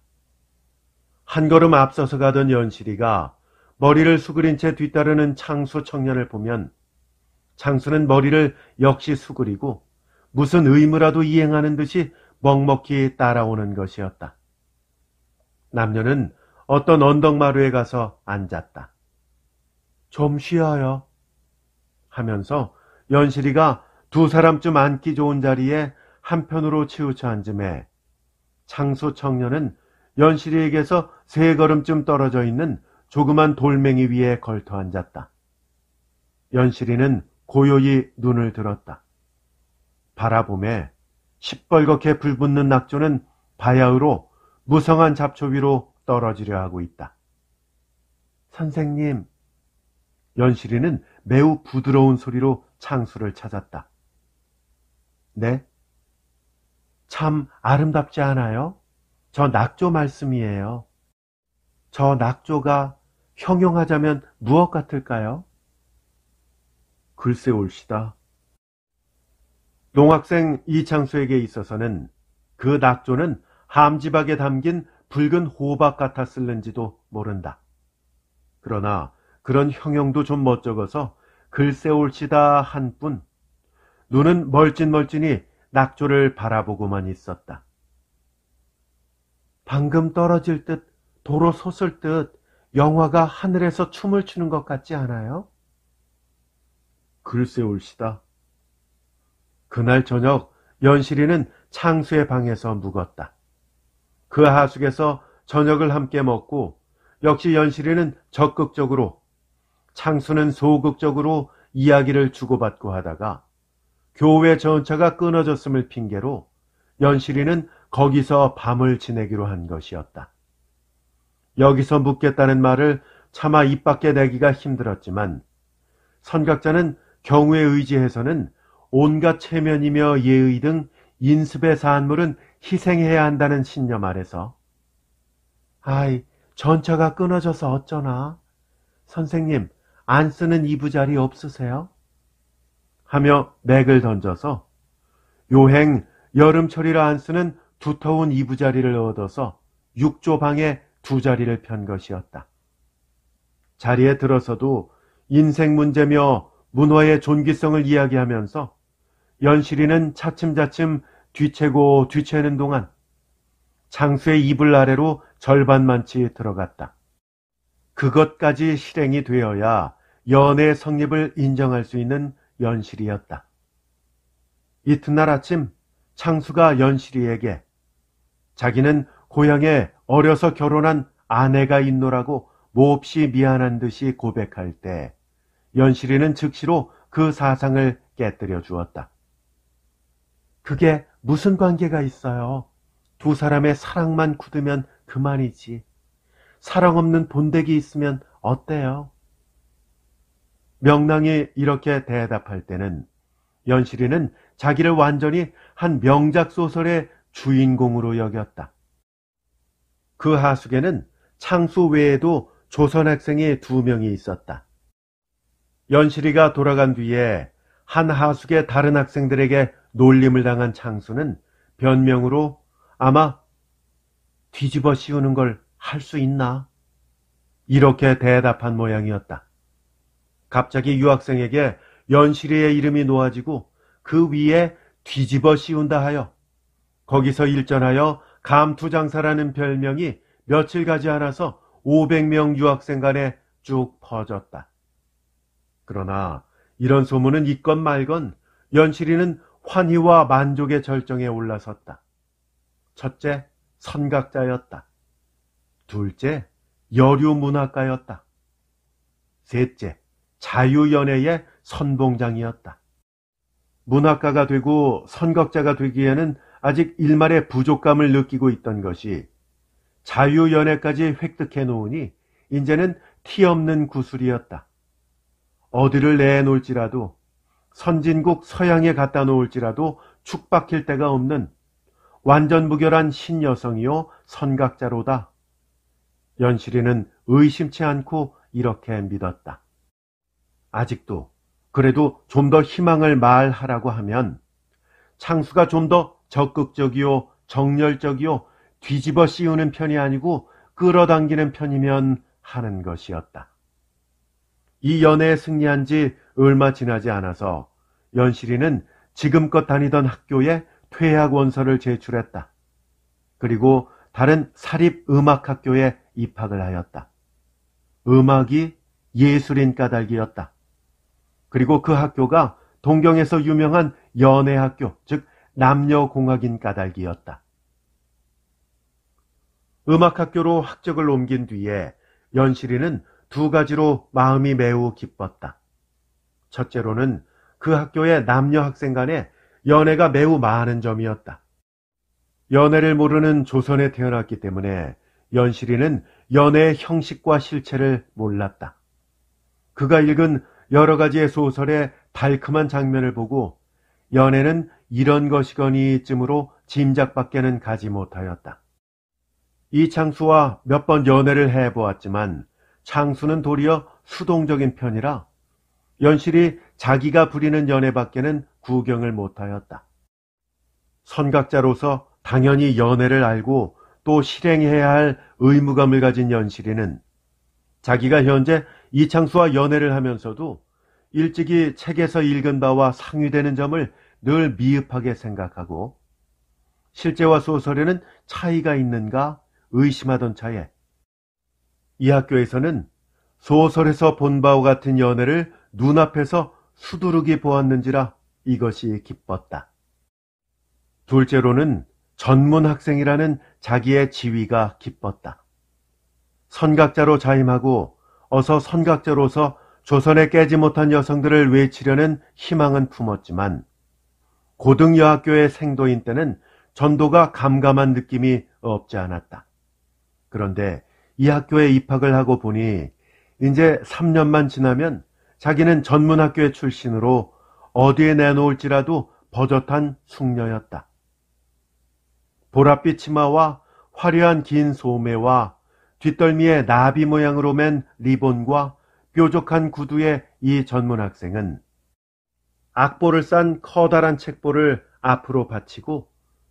한 걸음 앞서서 가던 연실이가 머리를 수그린 채 뒤따르는 창수 청년을 보면 창수는 머리를 역시 수그리고 무슨 의무라도 이행하는 듯이 먹먹히 따라오는 것이었다. 남녀는 어떤 언덕마루에 가서 앉았다. 좀 쉬어요 하면서 연실이가 두 사람쯤 앉기 좋은 자리에 한편으로 치우쳐 앉음에 창수 청년은 연실이에게서 3걸음쯤 떨어져 있는 조그만 돌멩이 위에 걸터 앉았다. 연실이는 고요히 눈을 들었다. 바라봄에 시뻘겋게 불붙는 낙조는 바야흐로 무성한 잡초 위로 떨어지려 하고 있다. 선생님, 연실이는 매우 부드러운 소리로 창수를 찾았다. 네? 참 아름답지 않아요? 저 낙조 말씀이에요. 저 낙조가 형용하자면 무엇 같을까요? 글쎄 옳시다. 농학생 이창수에게 있어서는 그 낙조는 함지박에 담긴 붉은 호박 같았을는지도 모른다. 그러나 그런 형용도 좀 멋쩍어서 글쎄 옳시다 한뿐 눈은 멀찐멀찐히 낙조를 바라보고만 있었다. 방금 떨어질 듯 도로 솟을 듯 영화가 하늘에서 춤을 추는 것 같지 않아요? 글쎄 옳시다. 그날 저녁 연실이는 창수의 방에서 묵었다. 그 하숙에서 저녁을 함께 먹고 역시 연실이는 적극적으로 창수는 소극적으로 이야기를 주고받고 하다가 교회 전차가 끊어졌음을 핑계로 연실이는 거기서 밤을 지내기로 한 것이었다. 여기서 묵겠다는 말을 차마 입 밖에 내기가 힘들었지만 선각자는 경우에 의지해서는 온갖 체면이며 예의 등 인습의 산물은 희생해야 한다는 신념 아래서 아이, 전차가 끊어져서 어쩌나? 선생님, 안 쓰는 이부자리 없으세요? 하며 맥을 던져서 요행 여름철이라 안 쓰는 두터운 이부자리를 얻어서 6조 방에 2자리를 편 것이었다. 자리에 들어서도 인생 문제며 문화의 존귀성을 이야기하면서 연실이는 차츰차츰 뒤채고 뒤채는 동안 장수의 이불 아래로 절반만치 들어갔다. 그것까지 실행이 되어야 연애의 성립을 인정할 수 있는 연실이었다. 이튿날 아침 창수가 연실이에게 자기는 고향에 어려서 결혼한 아내가 있노라고 몹시 미안한 듯이 고백할 때 연실이는 즉시로 그 사상을 깨뜨려 주었다. 그게 무슨 관계가 있어요? 두 사람의 사랑만 굳으면 그만이지. 사랑 없는 본댁이 있으면 어때요? 명랑이 이렇게 대답할 때는 연실이는 자기를 완전히 한 명작 소설의 주인공으로 여겼다. 그 하숙에는 창수 외에도 조선 학생이 2명이 있었다. 연실이가 돌아간 뒤에 한 하숙의 다른 학생들에게 놀림을 당한 창수는 변명으로 아마 뒤집어 씌우는 걸 할 수 있나? 이렇게 대답한 모양이었다. 갑자기 유학생에게 연실이의 이름이 놓아지고 그 위에 뒤집어 씌운다 하여 거기서 일전하여 감투장사라는 별명이 며칠 가지 않아서 500명 유학생 간에 쭉 퍼졌다. 그러나 이런 소문은 있건 말건 연실이는 환희와 만족의 절정에 올라섰다. 첫째, 선각자였다. 둘째, 여류문학가였다. 셋째, 자유연애의 선봉장이었다. 문학가가 되고 선각자가 되기에는 아직 일말의 부족감을 느끼고 있던 것이 자유연애까지 획득해 놓으니 이제는 티 없는 구슬이었다. 어디를 내놓을지라도 선진국 서양에 갖다 놓을지라도 축박힐 데가 없는 완전 무결한 신여성이요 선각자로다. 연실이는 의심치 않고 이렇게 믿었다. 아직도 그래도 좀 더 희망을 말하라고 하면 창수가 좀 더 적극적이요 정열적이요 뒤집어 씌우는 편이 아니고 끌어당기는 편이면 하는 것이었다. 이 연애에 승리한 지 얼마 지나지 않아서 연실이는 지금껏 다니던 학교에 퇴학 원서를 제출했다. 그리고 다른 사립음악학교에 입학을 하였다. 음악이 예술인 까닭이었다. 그리고 그 학교가 동경에서 유명한 연애학교, 즉 남녀공학인 까닭이었다. 음악학교로 학적을 옮긴 뒤에 연실이는 2가지로 마음이 매우 기뻤다. 첫째로는 그 학교의 남녀 학생 간에 연애가 매우 많은 점이었다. 연애를 모르는 조선에 태어났기 때문에 연실이는 연애의 형식과 실체를 몰랐다. 그가 읽은 여러 가지의 소설의 달콤한 장면을 보고 연애는 이런 것이거니 쯤으로 짐작밖에는 가지 못하였다. 이창수와 몇 번 연애를 해보았지만 창수는 도리어 수동적인 편이라 연실이 자기가 부리는 연애밖에는 구경을 못하였다. 선각자로서 당연히 연애를 알고 또 실행해야 할 의무감을 가진 연실이는 자기가 현재 이창수와 연애를 하면서도 일찍이 책에서 읽은 바와 상위되는 점을 늘 미흡하게 생각하고 실제와 소설에는 차이가 있는가 의심하던 차에 이 학교에서는 소설에서 본 바와 같은 연애를 눈앞에서 수두룩이 보았는지라 이것이 기뻤다. 둘째로는 전문 학생이라는 자기의 지위가 기뻤다. 선각자로 자임하고 어서 선각자로서 조선에 깨지 못한 여성들을 외치려는 희망은 품었지만 고등여학교의 생도인 때는 전도가 감감한 느낌이 없지 않았다. 그런데 이 학교에 입학을 하고 보니 이제 3년만 지나면 자기는 전문학교의 출신으로 어디에 내놓을지라도 버젓한 숙녀였다. 보랏빛 치마와 화려한 긴 소매와 뒷덜미에 나비 모양으로 맨 리본과 뾰족한 구두의 이 전문학생은 악보를 싼 커다란 책보를 앞으로 받치고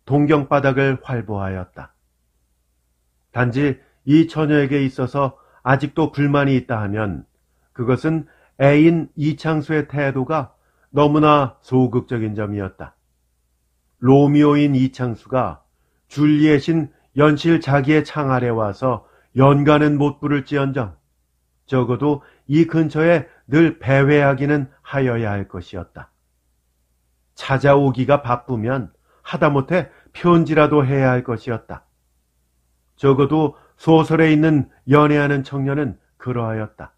동경바닥을 활보하였다. 단지 이 처녀에게 있어서 아직도 불만이 있다 하면 그것은 애인 이창수의 태도가 너무나 소극적인 점이었다. 로미오인 이창수가 줄리엣인 연실 자기의 창 아래 와서 연가는 못 부를지언정 적어도 이 근처에 늘 배회하기는 하여야 할 것이었다. 찾아오기가 바쁘면 하다못해 편지라도 해야 할 것이었다. 적어도 소설에 있는 연애하는 청년은 그러하였다.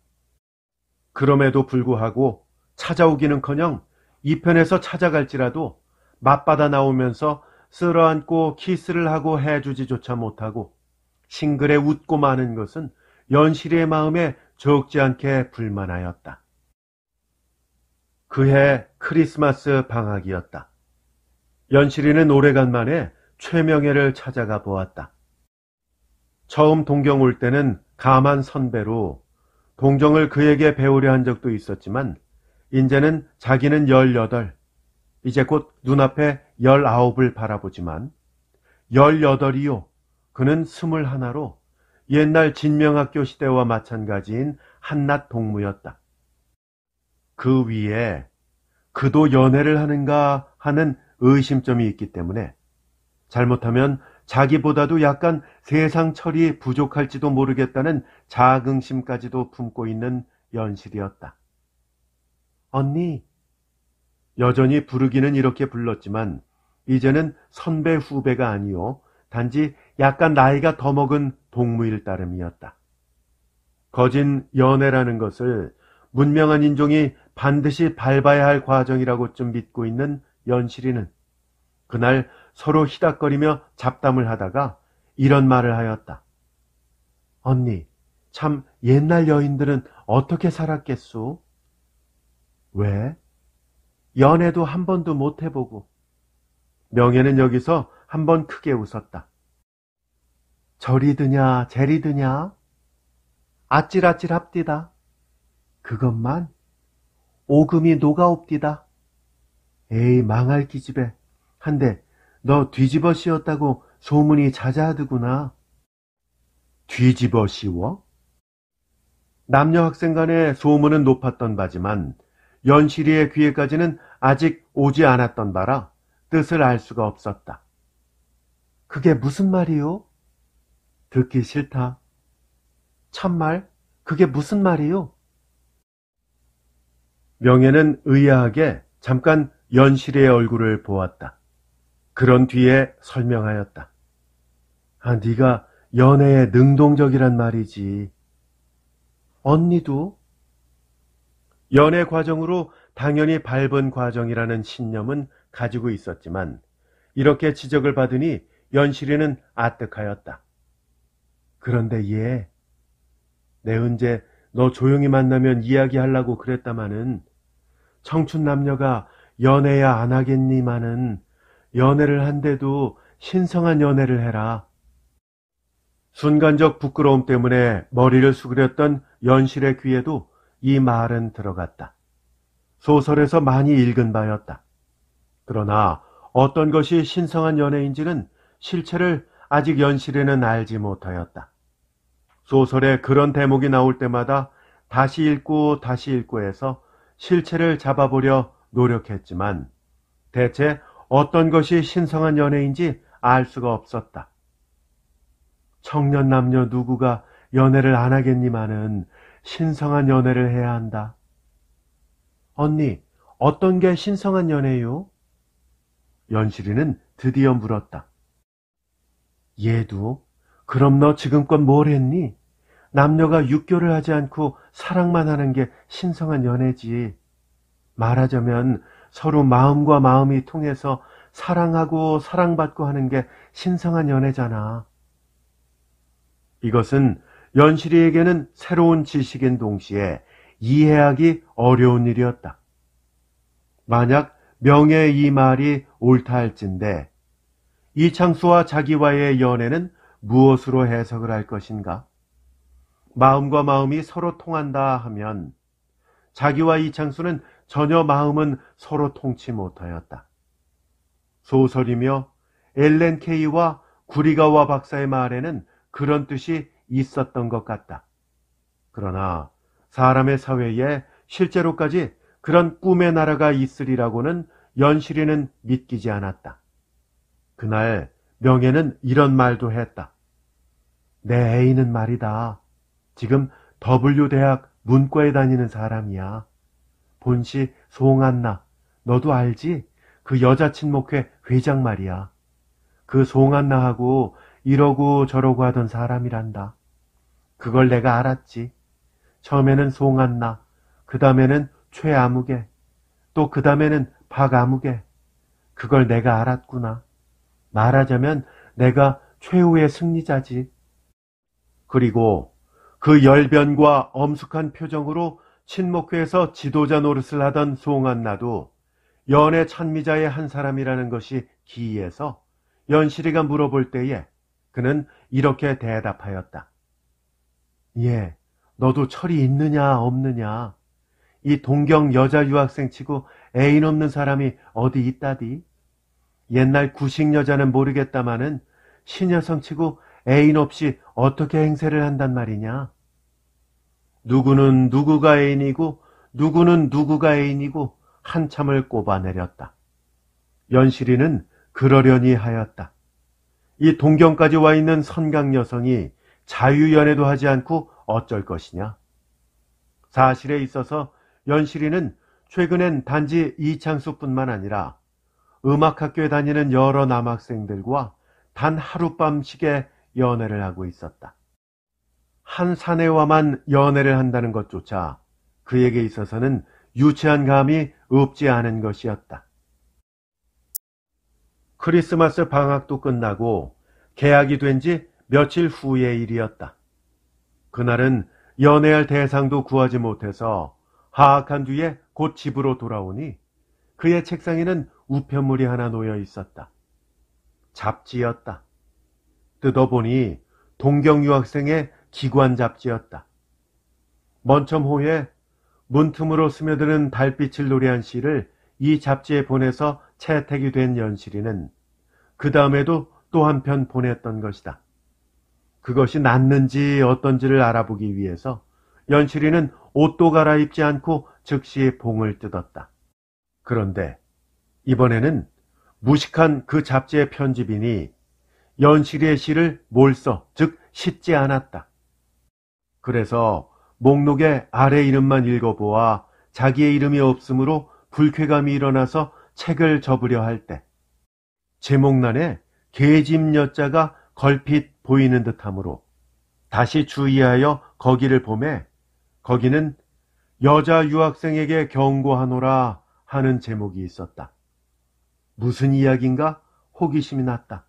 그럼에도 불구하고 찾아오기는커녕 이 편에서 찾아갈지라도 맞받아 나오면서 쓸어안고 키스를 하고 해주지조차 못하고 싱글에 웃고 마는 것은 연실이의 마음에 적지 않게 불만하였다. 그해 크리스마스 방학이었다. 연실이는 오래간만에 최명예를 찾아가 보았다. 처음 동경 올 때는 가만 선배로 동정을 그에게 배우려 한 적도 있었지만 이제는 자기는 18, 이제 곧 눈앞에 19을 바라보지만 18이요. 그는 21로 옛날 진명학교 시대와 마찬가지인 한낱 동무였다. 그 위에 그도 연애를 하는가 하는 의심점이 있기 때문에 잘못하면 자기보다도 약간 세상 철이 부족할지도 모르겠다는 자긍심까지도 품고 있는 연실이었다. 언니, 여전히 부르기는 이렇게 불렀지만 이제는 선배 후배가 아니요 단지 약간 나이가 더 먹은 동무일 따름이었다. 거진 연애라는 것을 문명한 인종이 반드시 밟아야 할 과정이라고 좀 믿고 있는 연실이는 그날 서로 히닥거리며 잡담을 하다가 이런 말을 하였다. 언니, 참 옛날 여인들은 어떻게 살았겠소? 왜? 연애도 한 번도 못 해보고. 명예는 여기서 한 번 크게 웃었다. 저리 드냐 제리 드냐? 아찔아찔 합디다. 그것만 오금이 녹아옵디다. 에이 망할 기집애. 한데 너 뒤집어 씌웠다고 소문이 자자하드구나. 뒤집어 씌워? 남녀 학생 간의 소문은 높았던 바지만 연실이의 귀에까지는 아직 오지 않았던 바라 뜻을 알 수가 없었다. 그게 무슨 말이요? 듣기 싫다. 참말? 그게 무슨 말이요? 명예는 의아하게 잠깐 연실이의 얼굴을 보았다. 그런 뒤에 설명하였다. 아, 네가 연애에 능동적이란 말이지. 언니도? 연애 과정으로 당연히 밟은 과정이라는 신념은 가지고 있었지만 이렇게 지적을 받으니 연실이는 아뜩하였다. 그런데 얘, 내 은제 너 조용히 만나면 이야기하려고 그랬다마는 청춘 남녀가 연애야 안 하겠니마는 연애를 한데도 신성한 연애를 해라. 순간적 부끄러움 때문에 머리를 수그렸던 연실의 귀에도 이 말은 들어갔다. 소설에서 많이 읽은 바였다. 그러나 어떤 것이 신성한 연애인지는 실체를 아직 연실에는 알지 못하였다. 소설에 그런 대목이 나올 때마다 다시 읽고 다시 읽고 해서 실체를 잡아보려 노력했지만 대체 어떤 것이 신성한 연애인지 알 수가 없었다. 청년 남녀 누구가 연애를 안 하겠니마는 신성한 연애를 해야 한다. 언니, 어떤 게 신성한 연애요? 연실이는 드디어 물었다. 얘도? 그럼 너 지금껏 뭘 했니? 남녀가 육교를 하지 않고 사랑만 하는 게 신성한 연애지. 말하자면 서로 마음과 마음이 통해서 사랑하고 사랑받고 하는 게 신성한 연애잖아. 이것은 연실이에게는 새로운 지식인 동시에 이해하기 어려운 일이었다. 만약 명예의 이 말이 옳다 할진대 이창수와 자기와의 연애는 무엇으로 해석을 할 것인가? 마음과 마음이 서로 통한다 하면 자기와 이창수는 전혀 마음은 서로 통치 못하였다. 소설이며 엘렌 케이와 구리가와 박사의 말에는 그런 뜻이 있었던 것 같다. 그러나 사람의 사회에 실제로까지 그런 꿈의 나라가 있으리라고는 연실이는 믿기지 않았다. 그날 명예는 이런 말도 했다. 내 애인은 말이다. 지금 W 대학 문과에 다니는 사람이야. 본시 송한나, 너도 알지? 그 여자 친목회 회장 말이야. 그 송한나하고 이러고 저러고 하던 사람이란다. 그걸 내가 알았지. 처음에는 송한나, 그 다음에는 최아무개, 또 그 다음에는 박아무개. 그걸 내가 알았구나. 말하자면 내가 최후의 승리자지. 그리고 그 열변과 엄숙한 표정으로 친목회에서 지도자 노릇을 하던 송한나도 연애 찬미자의 한 사람이라는 것이 기이해서 연실이가 물어볼 때에 그는 이렇게 대답하였다. 예, 너도 철이 있느냐 없느냐. 이 동경 여자 유학생 치고 애인 없는 사람이 어디 있다디? 옛날 구식 여자는 모르겠다마는 신여성 치고 애인 없이 어떻게 행세를 한단 말이냐. 누구는 누구가 애인이고 누구는 누구가 애인이고 한참을 꼽아내렸다. 연실이는 그러려니 하였다. 이 동경까지 와 있는 선강 여성이 자유연애도 하지 않고 어쩔 것이냐. 사실에 있어서 연실이는 최근엔 단지 이창수뿐만 아니라 음악학교에 다니는 여러 남학생들과 단 하룻밤씩의 연애를 하고 있었다. 한 사내와만 연애를 한다는 것조차 그에게 있어서는 유치한 감이 없지 않은 것이었다. 크리스마스 방학도 끝나고 개학이 된 지 며칠 후의 일이었다. 그날은 연애할 대상도 구하지 못해서 하악한 뒤에 곧 집으로 돌아오니 그의 책상에는 우편물이 하나 놓여 있었다. 잡지였다. 뜯어보니 동경 유학생의 기관 잡지였다. 먼첨호에 문틈으로 스며드는 달빛을 노래한 시를 이 잡지에 보내서 채택이 된 연실이는 그 다음에도 또 한 편 보냈던 것이다. 그것이 낫는지 어떤지를 알아보기 위해서 연실이는 옷도 갈아입지 않고 즉시 봉을 뜯었다. 그런데 이번에는 무식한 그 잡지의 편집인이 연실이의 시를 몰써, 즉 싣지 않았다. 그래서 목록의 아래 이름만 읽어보아 자기의 이름이 없으므로 불쾌감이 일어나서 책을 접으려 할 때 제목란에 계집 여자가 걸핏 보이는 듯하므로 다시 주의하여 거기를 보매 거기는 여자 유학생에게 경고하노라 하는 제목이 있었다. 무슨 이야기인가 호기심이 났다.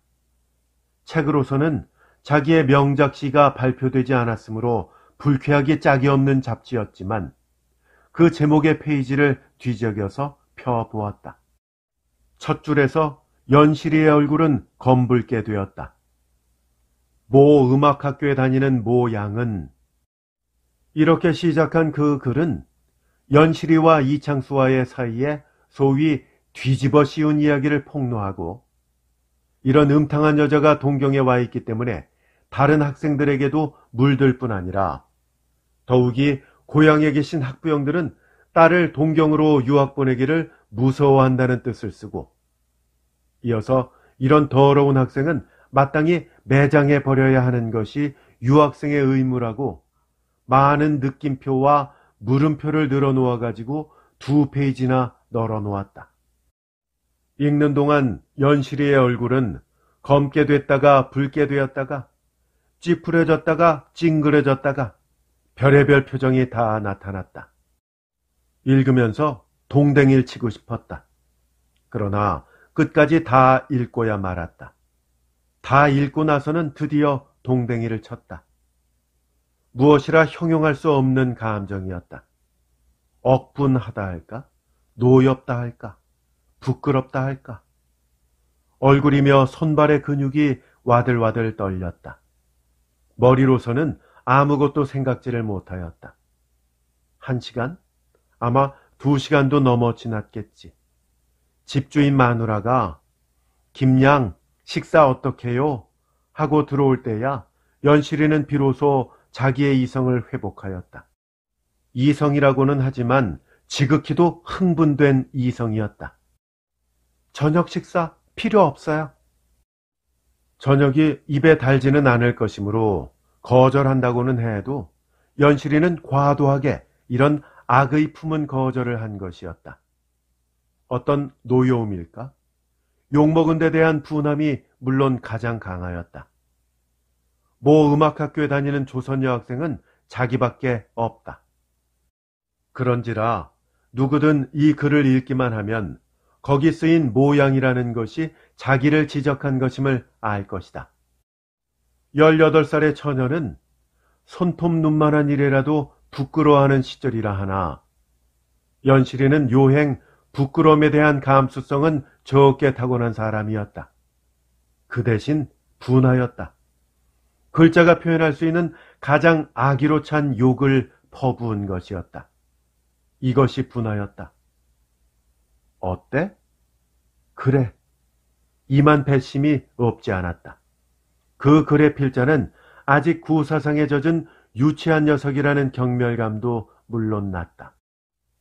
책으로서는 자기의 명작시가 발표되지 않았으므로 불쾌하기 짝이 없는 잡지였지만 그 제목의 페이지를 뒤적여서 펴보았다. 첫 줄에서 연실이의 얼굴은 검붉게 되었다. 모 음악학교에 다니는 모 양은 이렇게 시작한 그 글은 연실이와 이창수와의 사이에 소위 뒤집어 씌운 이야기를 폭로하고 이런 음탕한 여자가 동경에 와 있기 때문에 다른 학생들에게도 물들 뿐 아니라 더욱이 고향에 계신 학부형들은 딸을 동경으로 유학 보내기를 무서워한다는 뜻을 쓰고 이어서 이런 더러운 학생은 마땅히 매장해 버려야 하는 것이 유학생의 의무라고 많은 느낌표와 물음표를 늘어놓아 가지고 2페이지나 널어놓았다. 읽는 동안 연실이의 얼굴은 검게 됐다가 붉게 되었다가 찌푸려졌다가 찡그려졌다가 별의별 표정이 다 나타났다. 읽으면서 동댕이를 치고 싶었다. 그러나 끝까지 다 읽고야 말았다. 다 읽고 나서는 드디어 동댕이를 쳤다. 무엇이라 형용할 수 없는 감정이었다. 억분하다 할까? 노엽다 할까? 부끄럽다 할까? 얼굴이며 손발의 근육이 와들와들 떨렸다. 머리로서는 아무것도 생각지를 못하였다. 1시간? 아마 2시간도 넘어 지났겠지. 집주인 마누라가 김양 식사 어떻게요? 하고 들어올 때야 연실이는 비로소 자기의 이성을 회복하였다. 이성이라고는 하지만 지극히도 흥분된 이성이었다. 저녁 식사 필요 없어요. 저녁이 입에 달지는 않을 것이므로 거절한다고는 해도 연실이는 과도하게 이런 악의 품은 거절을 한 것이었다. 어떤 노여움일까? 욕먹은 데 대한 분함이 물론 가장 강하였다. 모 음악학교에 다니는 조선 여학생은 자기밖에 없다. 그런지라 누구든 이 글을 읽기만 하면 거기 쓰인 모양이라는 것이 자기를 지적한 것임을 알 것이다. 18살의 처녀는 손톱 눈만한 일이라도 부끄러워하는 시절이라 하나 연실이는 요행 부끄러움에 대한 감수성은 적게 타고난 사람이었다. 그 대신 분하였다. 글자가 표현할 수 있는 가장 악의로 찬 욕을 퍼부은 것이었다. 이것이 분하였다. 어때? 그래. 이만 배심이 없지 않았다. 그 글의 필자는 아직 구사상에 젖은 유치한 녀석이라는 경멸감도 물론 났다.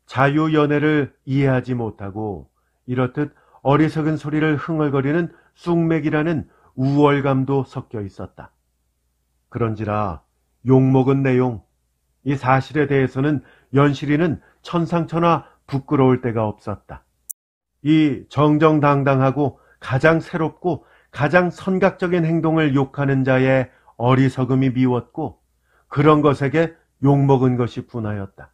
자유연애를 이해하지 못하고 이렇듯 어리석은 소리를 흥얼거리는 쑥맥이라는 우월감도 섞여 있었다. 그런지라 욕먹은 내용, 이 사실에 대해서는 연실이는 천상천하 부끄러울 데가 없었다. 이 정정당당하고 가장 새롭고 가장 선각적인 행동을 욕하는 자의 어리석음이 미웠고 그런 것에게 욕먹은 것이 분하였다.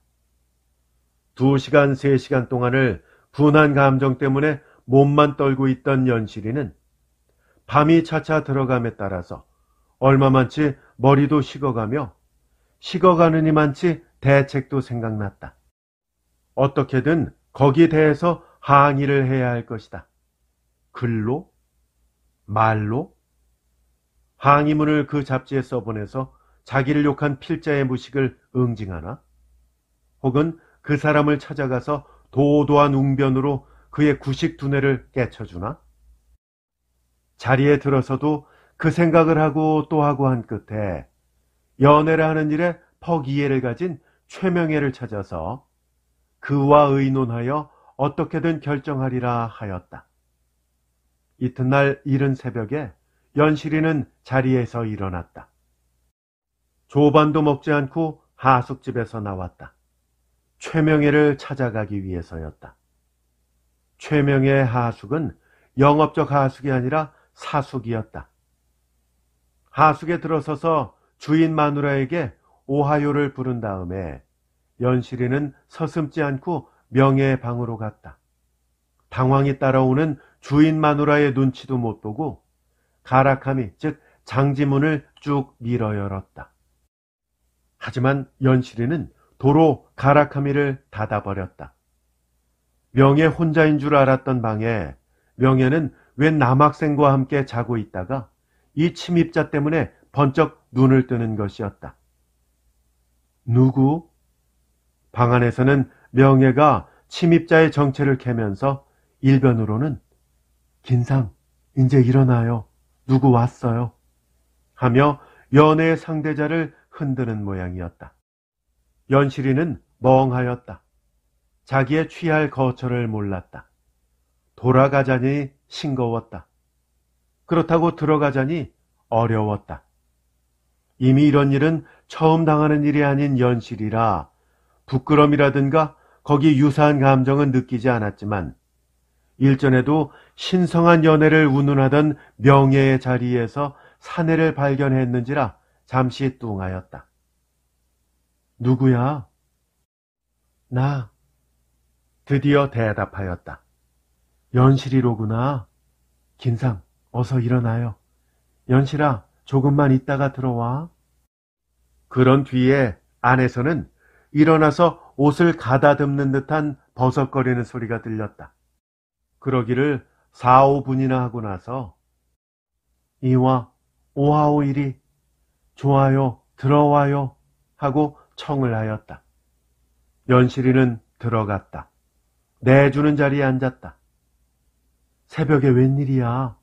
2시간, 3시간 동안을 분한 감정 때문에 몸만 떨고 있던 연실이는 밤이 차차 들어감에 따라서 얼마만치 머리도 식어가며 식어가느니만치 대책도 생각났다. 어떻게든 거기에 대해서 항의를 해야 할 것이다. 글로? 말로? 항의문을 그 잡지에 써보내서 자기를 욕한 필자의 무식을 응징하나? 혹은 그 사람을 찾아가서 도도한 웅변으로 그의 구식 두뇌를 깨쳐주나? 자리에 들어서도 그 생각을 하고 또 하고 한 끝에 연애를 하는 일에 퍽 이해를 가진 최명예를 찾아서 그와 의논하여 어떻게든 결정하리라 하였다. 이튿날 이른 새벽에 연실이는 자리에서 일어났다. 조반도 먹지 않고 하숙집에서 나왔다. 최명예를 찾아가기 위해서였다. 최명예의 하숙은 영업적 하숙이 아니라 사숙이었다. 하숙에 들어서서 주인 마누라에게 오하요를 부른 다음에 연실이는 서슴지 않고 명예의 방으로 갔다. 당황이 따라오는 주인 마누라의 눈치도 못 보고 가라카미, 즉 장지문을 쭉 밀어 열었다. 하지만 연실이는 도로 가라카미를 닫아버렸다. 명예 혼자인 줄 알았던 방에 명예는 웬 남학생과 함께 자고 있다가 이 침입자 때문에 번쩍 눈을 뜨는 것이었다. 누구? 방 안에서는 명예가 침입자의 정체를 캐면서 일변으로는 긴상, 이제 일어나요. 누구 왔어요. 하며 연애의 상대자를 흔드는 모양이었다. 연실이는 멍하였다. 자기의 취할 거처를 몰랐다. 돌아가자니 싱거웠다. 그렇다고 들어가자니 어려웠다. 이미 이런 일은 처음 당하는 일이 아닌 연실이라 부끄럼이라든가 거기 유사한 감정은 느끼지 않았지만 일전에도 신성한 연애를 운운하던 명예의 자리에서 사내를 발견했는지라 잠시 뚱하였다. 누구야? 나. 드디어 대답하였다. 연실이로구나. 긴상, 어서 일어나요. 연실아, 조금만 있다가 들어와. 그런 뒤에 안에서는 일어나서 옷을 가다듬는 듯한 버석거리는 소리가 들렸다. 그러기를 4, 5분이나 하고 나서 이와 오하오일이 좋아요, 들어와요 하고 청을 하였다. 연실이는 들어갔다. 내주는 자리에 앉았다. 새벽에 웬일이야?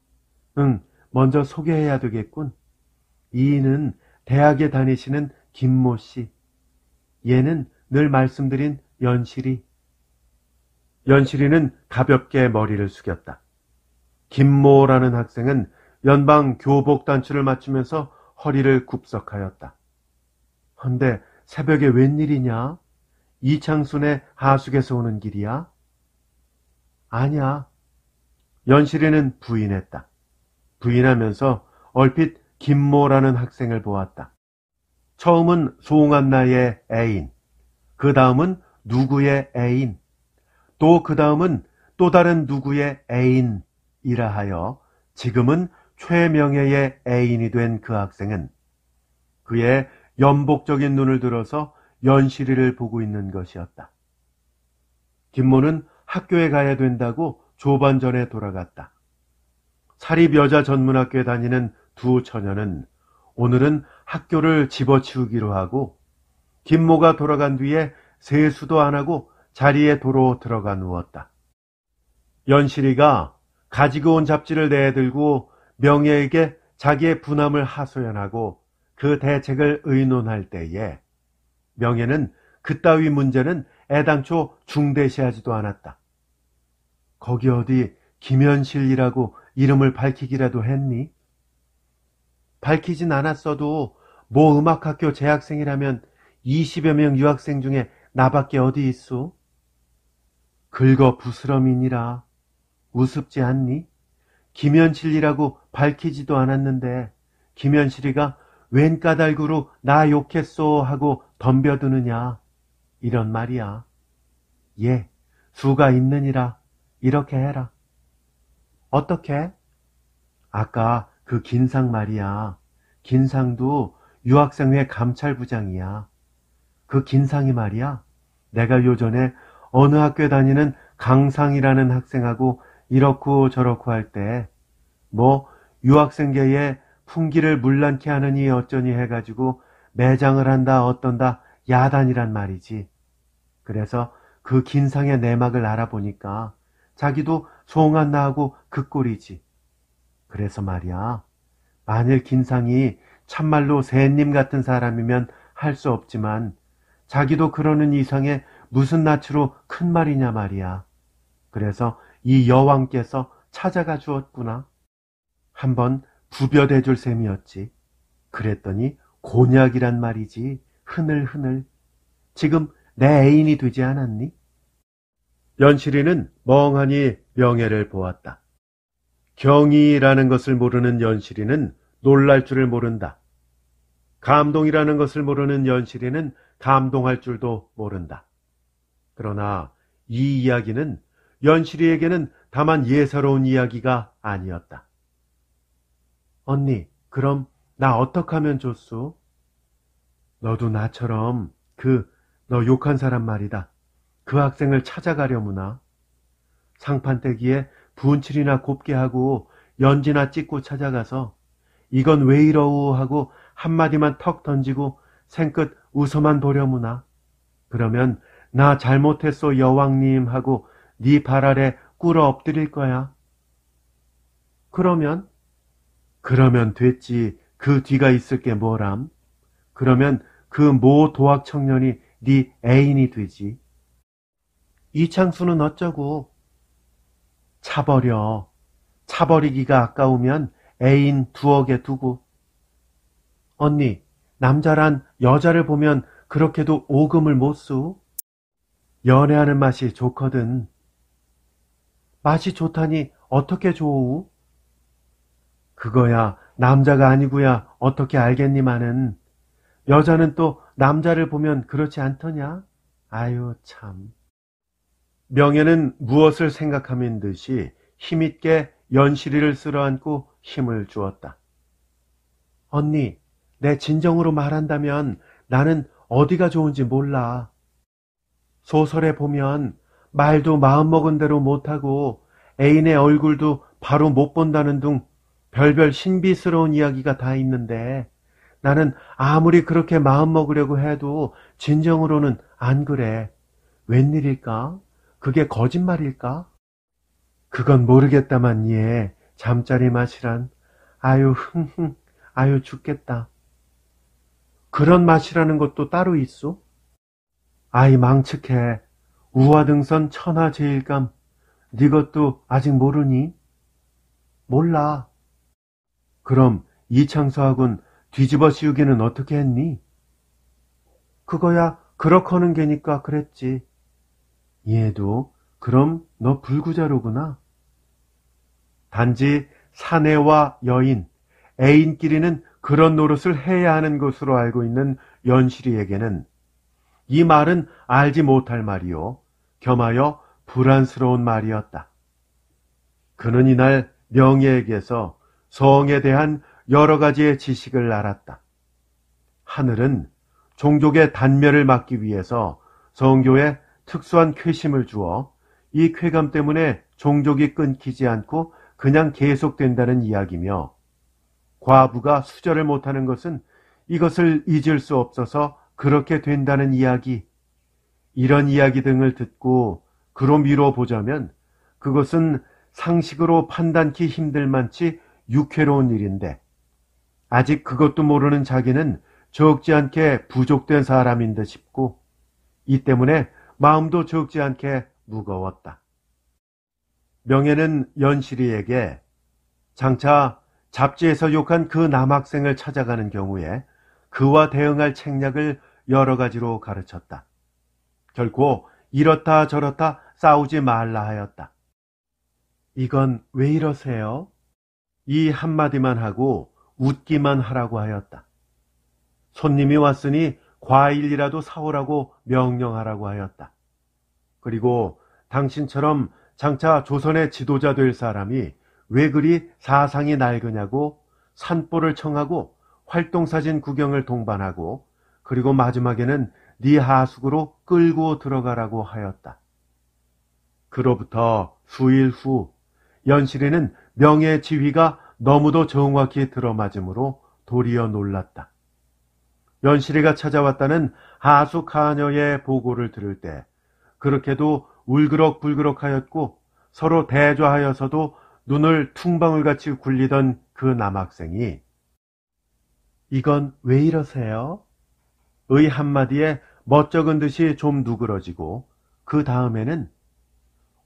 응, 먼저 소개해야 되겠군. 이인은 대학에 다니시는 김모 씨. 얘는 늘 말씀드린 연실이. 연실이는 가볍게 머리를 숙였다. 김모라는 학생은 연방 교복 단추를 맞추면서 허리를 굽석하였다. 헌데 새벽에 웬일이냐? 이창순의 하숙에서 오는 길이야? 아냐. 연실이는 부인했다. 부인하면서 얼핏 김모라는 학생을 보았다. 처음은 송한나의 애인, 그 다음은 누구의 애인, 또 그 다음은 또 다른 누구의 애인이라 하여 지금은 최명예의 애인이 된 그 학생은 그의 연복적인 눈을 들어서 연실이를 보고 있는 것이었다. 김모는 학교에 가야 된다고 조반전에 돌아갔다. 사립여자전문학교에 다니는 두 처녀는 오늘은 학교를 집어치우기로 하고 김모가 돌아간 뒤에 세수도 안 하고 자리에 도로 들어가 누웠다. 연실이가 가지고 온 잡지를 내들고 명예에게 자기의 분함을 하소연하고 그 대책을 의논할 때에 명예는 그따위 문제는 애당초 중대시하지도 않았다. 거기 어디 김현실이라고 이름을 밝히기라도 했니? 밝히진 않았어도 모 음악학교 재학생이라면 20여 명 유학생 중에 나밖에 어디 있소? 긁어 부스럼이니라. 우습지 않니? 김현실이라고 밝히지도 않았는데 김현실이가 웬 까닭으로 나 욕했소 하고 덤벼드느냐. 이런 말이야. 예, 수가 있느니라. 이렇게 해라. 어떻게? 아까 그 긴상 말이야. 긴상도 유학생회 감찰부장이야. 그 긴상이 말이야. 내가 요전에 어느 학교에 다니는 강상이라는 학생하고 이렇고 저렇고 할 때 뭐 유학생계에 풍기를 물란케 하느니 어쩌니 해가지고 매장을 한다 어떤다 야단이란 말이지. 그래서 그 긴상의 내막을 알아보니까 자기도 송한나하고 그 꼴이지. 그래서 말이야. 만일 긴상이 참말로 새님 같은 사람이면 할 수 없지만 자기도 그러는 이상에 무슨 낯으로 큰 말이냐 말이야. 그래서 이 여왕께서 찾아가 주었구나. 한번 부벼대 줄 셈이었지. 그랬더니 곤약이란 말이지. 흐늘흐늘. 지금 내 애인이 되지 않았니? 연실이는 멍하니 명예를 보았다. 경이라는 것을 모르는 연실이는 놀랄 줄을 모른다. 감동이라는 것을 모르는 연실이는 감동할 줄도 모른다. 그러나 이 이야기는 연실이에게는 다만 예사로운 이야기가 아니었다. 언니, 그럼 나 어떡하면 좋소? 너도 나처럼 너 욕한 사람 말이다. 그 학생을 찾아가려무나. 상판떼기에 분칠이나 곱게 하고 연지나 찍고 찾아가서 이건 왜 이러우 하고 한마디만 턱 던지고 생끝 웃어만 보려무나. 그러면 나 잘못했소 여왕님 하고 네 발 아래 꿇어 엎드릴 거야. 그러면 됐지. 그 뒤가 있을 게 뭐람? 그러면 그 모 도학 청년이 네 애인이 되지. 이창수는 어쩌고? 차버려. 차버리기가 아까우면 애인 두억에 두고. 언니, 남자란 여자를 보면 그렇게도 오금을 못 쑤? 연애하는 맛이 좋거든. 맛이 좋다니 어떻게 좋으? 그거야 남자가 아니고야 어떻게 알겠니마는. 여자는 또 남자를 보면 그렇지 않더냐? 아유 참. 명예는 무엇을 생각함인 듯이 힘있게 연실이를 쓸어안고 힘을 주었다. 언니, 내 진정으로 말한다면 나는 어디가 좋은지 몰라. 소설에 보면 말도 마음먹은 대로 못하고 애인의 얼굴도 바로 못 본다는 둥 별별 신비스러운 이야기가 다 있는데 나는 아무리 그렇게 마음먹으려고 해도 진정으로는 안 그래. 웬일일까? 그게 거짓말일까? 그건 모르겠다만 얘 잠자리 맛이란. 아유, 흥흥, 아유, 죽겠다. 그런 맛이라는 것도 따로 있어? 아이, 망측해. 우화등선 천하제일감. 네 것도 아직 모르니? 몰라. 그럼 이창수하고는 뒤집어 씌우기는 어떻게 했니? 그거야 그럭하는 게니까 그랬지. 얘도 그럼 너 불구자로구나. 단지 사내와 여인, 애인끼리는 그런 노릇을 해야 하는 것으로 알고 있는 연실이에게는 이 말은 알지 못할 말이요, 겸하여 불안스러운 말이었다. 그는 이날 명예에게서 성에 대한 여러 가지의 지식을 알았다. 하늘은 종족의 단멸을 막기 위해서 성교에 특수한 쾌심을 주어 이 쾌감 때문에 종족이 끊기지 않고 그냥 계속된다는 이야기며, 과부가 수절을 못하는 것은 이것을 잊을 수 없어서 그렇게 된다는 이야기, 이런 이야기 등을 듣고 그로 미뤄보자면 그것은 상식으로 판단치 힘들 만치 유쾌로운 일인데, 아직 그것도 모르는 자기는 적지 않게 부족된 사람인 듯 싶고, 이 때문에 마음도 적지 않게 무거웠다. 명예는 연실이에게 장차 잡지에서 욕한 그 남학생을 찾아가는 경우에 그와 대응할 책략을 여러 가지로 가르쳤다. 결코 이렇다 저렇다 싸우지 말라 하였다. 이건 왜 이러세요? 이 한마디만 하고 웃기만 하라고 하였다. 손님이 왔으니 과일이라도 사오라고 명령하라고 하였다. 그리고 당신처럼 장차 조선의 지도자 될 사람이 왜 그리 사상이 낡으냐고 산보를 청하고 활동사진 구경을 동반하고, 그리고 마지막에는 네 하숙으로 끌고 들어가라고 하였다. 그로부터 수일 후 연실이는 명예의 지휘가 너무도 정확히 들어맞으므로 도리어 놀랐다. 연실이가 찾아왔다는 하숙 하녀의 보고를 들을 때 그렇게도 울그럭불그럭하였고 서로 대좌하여서도 눈을 퉁방울같이 굴리던 그 남학생이 이건 왜 이러세요? 의 한마디에 멋쩍은 듯이 좀 누그러지고, 그 다음에는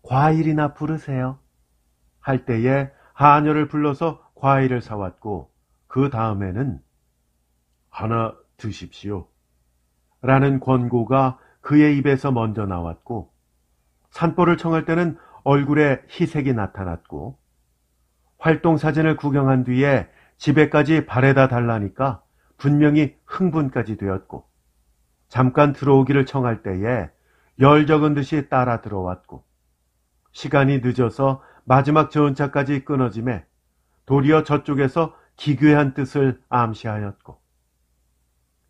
과일이나 부르세요 할 때에 하녀를 불러서 과일을 사왔고, 그 다음에는 하나 드십시오 라는 권고가 그의 입에서 먼저 나왔고, 산보를 청할 때는 얼굴에 희색이 나타났고, 활동사진을 구경한 뒤에 집에까지 바래다 달라니까 분명히 흥분까지 되었고, 잠깐 들어오기를 청할 때에 열적은 듯이 따라 들어왔고, 시간이 늦어서 마지막 전차까지 끊어짐에 도리어 저쪽에서 기괴한 뜻을 암시하였고,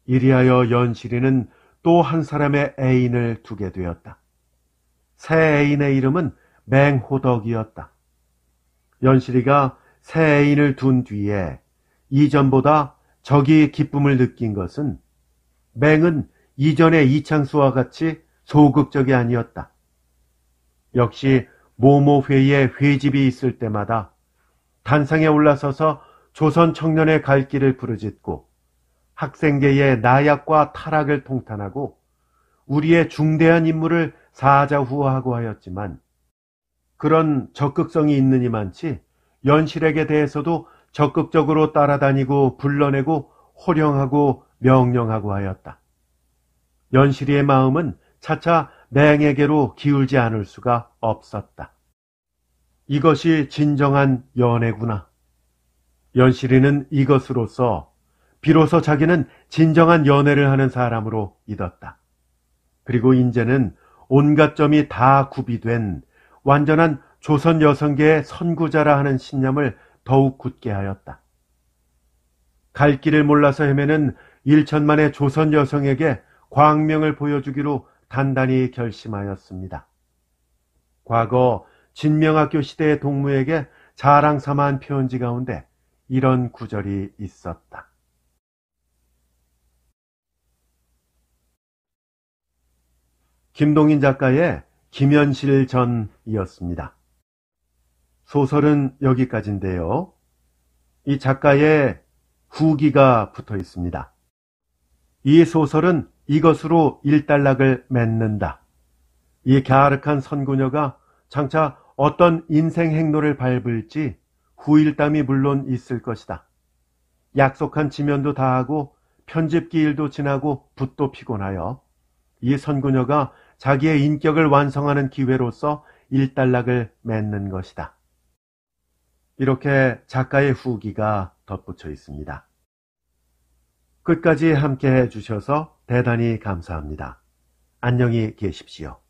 이리하여 연실이는 또 한 사람의 애인을 두게 되었다. 새 애인의 이름은 맹호덕이었다. 연실이가 새 애인을 둔 뒤에 이전보다 적이 기쁨을 느낀 것은, 맹은 이전의 이창수와 같이 소극적이 아니었다. 역시 모모회의에 회집이 있을 때마다 단상에 올라서서 조선 청년의 갈 길을 부르짖고 학생계의 나약과 타락을 통탄하고 우리의 중대한 임무를 사자후하고 하였지만, 그런 적극성이 있느니만치 연실에게 대해서도 적극적으로 따라다니고 불러내고 호령하고 명령하고 하였다. 연실이의 마음은 차차 맹에게로 기울지 않을 수가 없었다. 이것이 진정한 연애구나. 연실이는 이것으로서 비로소 자기는 진정한 연애를 하는 사람으로 믿었다. 그리고 이제는 온갖 점이 다 구비된 완전한 조선 여성계의 선구자라 하는 신념을 더욱 굳게 하였다. 갈 길을 몰라서 헤매는 1천만의 조선 여성에게 광명을 보여주기로 단단히 결심하였습니다. 과거 진명학교 시대의 동무에게 자랑삼아한 편지 가운데 이런 구절이 있었다. 김동인 작가의 김연실 전이었습니다. 소설은 여기까지인데요. 이 작가의 후기가 붙어 있습니다. 이 소설은 이것으로 일단락을 맺는다. 이 갸륵한 선구녀가 장차 어떤 인생 행로를 밟을지 후일담이 물론 있을 것이다. 약속한 지면도 다하고 편집기 일도 지나고 붓도 피곤하여 이 선구녀가 자기의 인격을 완성하는 기회로서 일단락을 맺는 것이다. 이렇게 작가의 후기가 덧붙여 있습니다. 끝까지 함께 해주셔서 대단히 감사합니다. 안녕히 계십시오.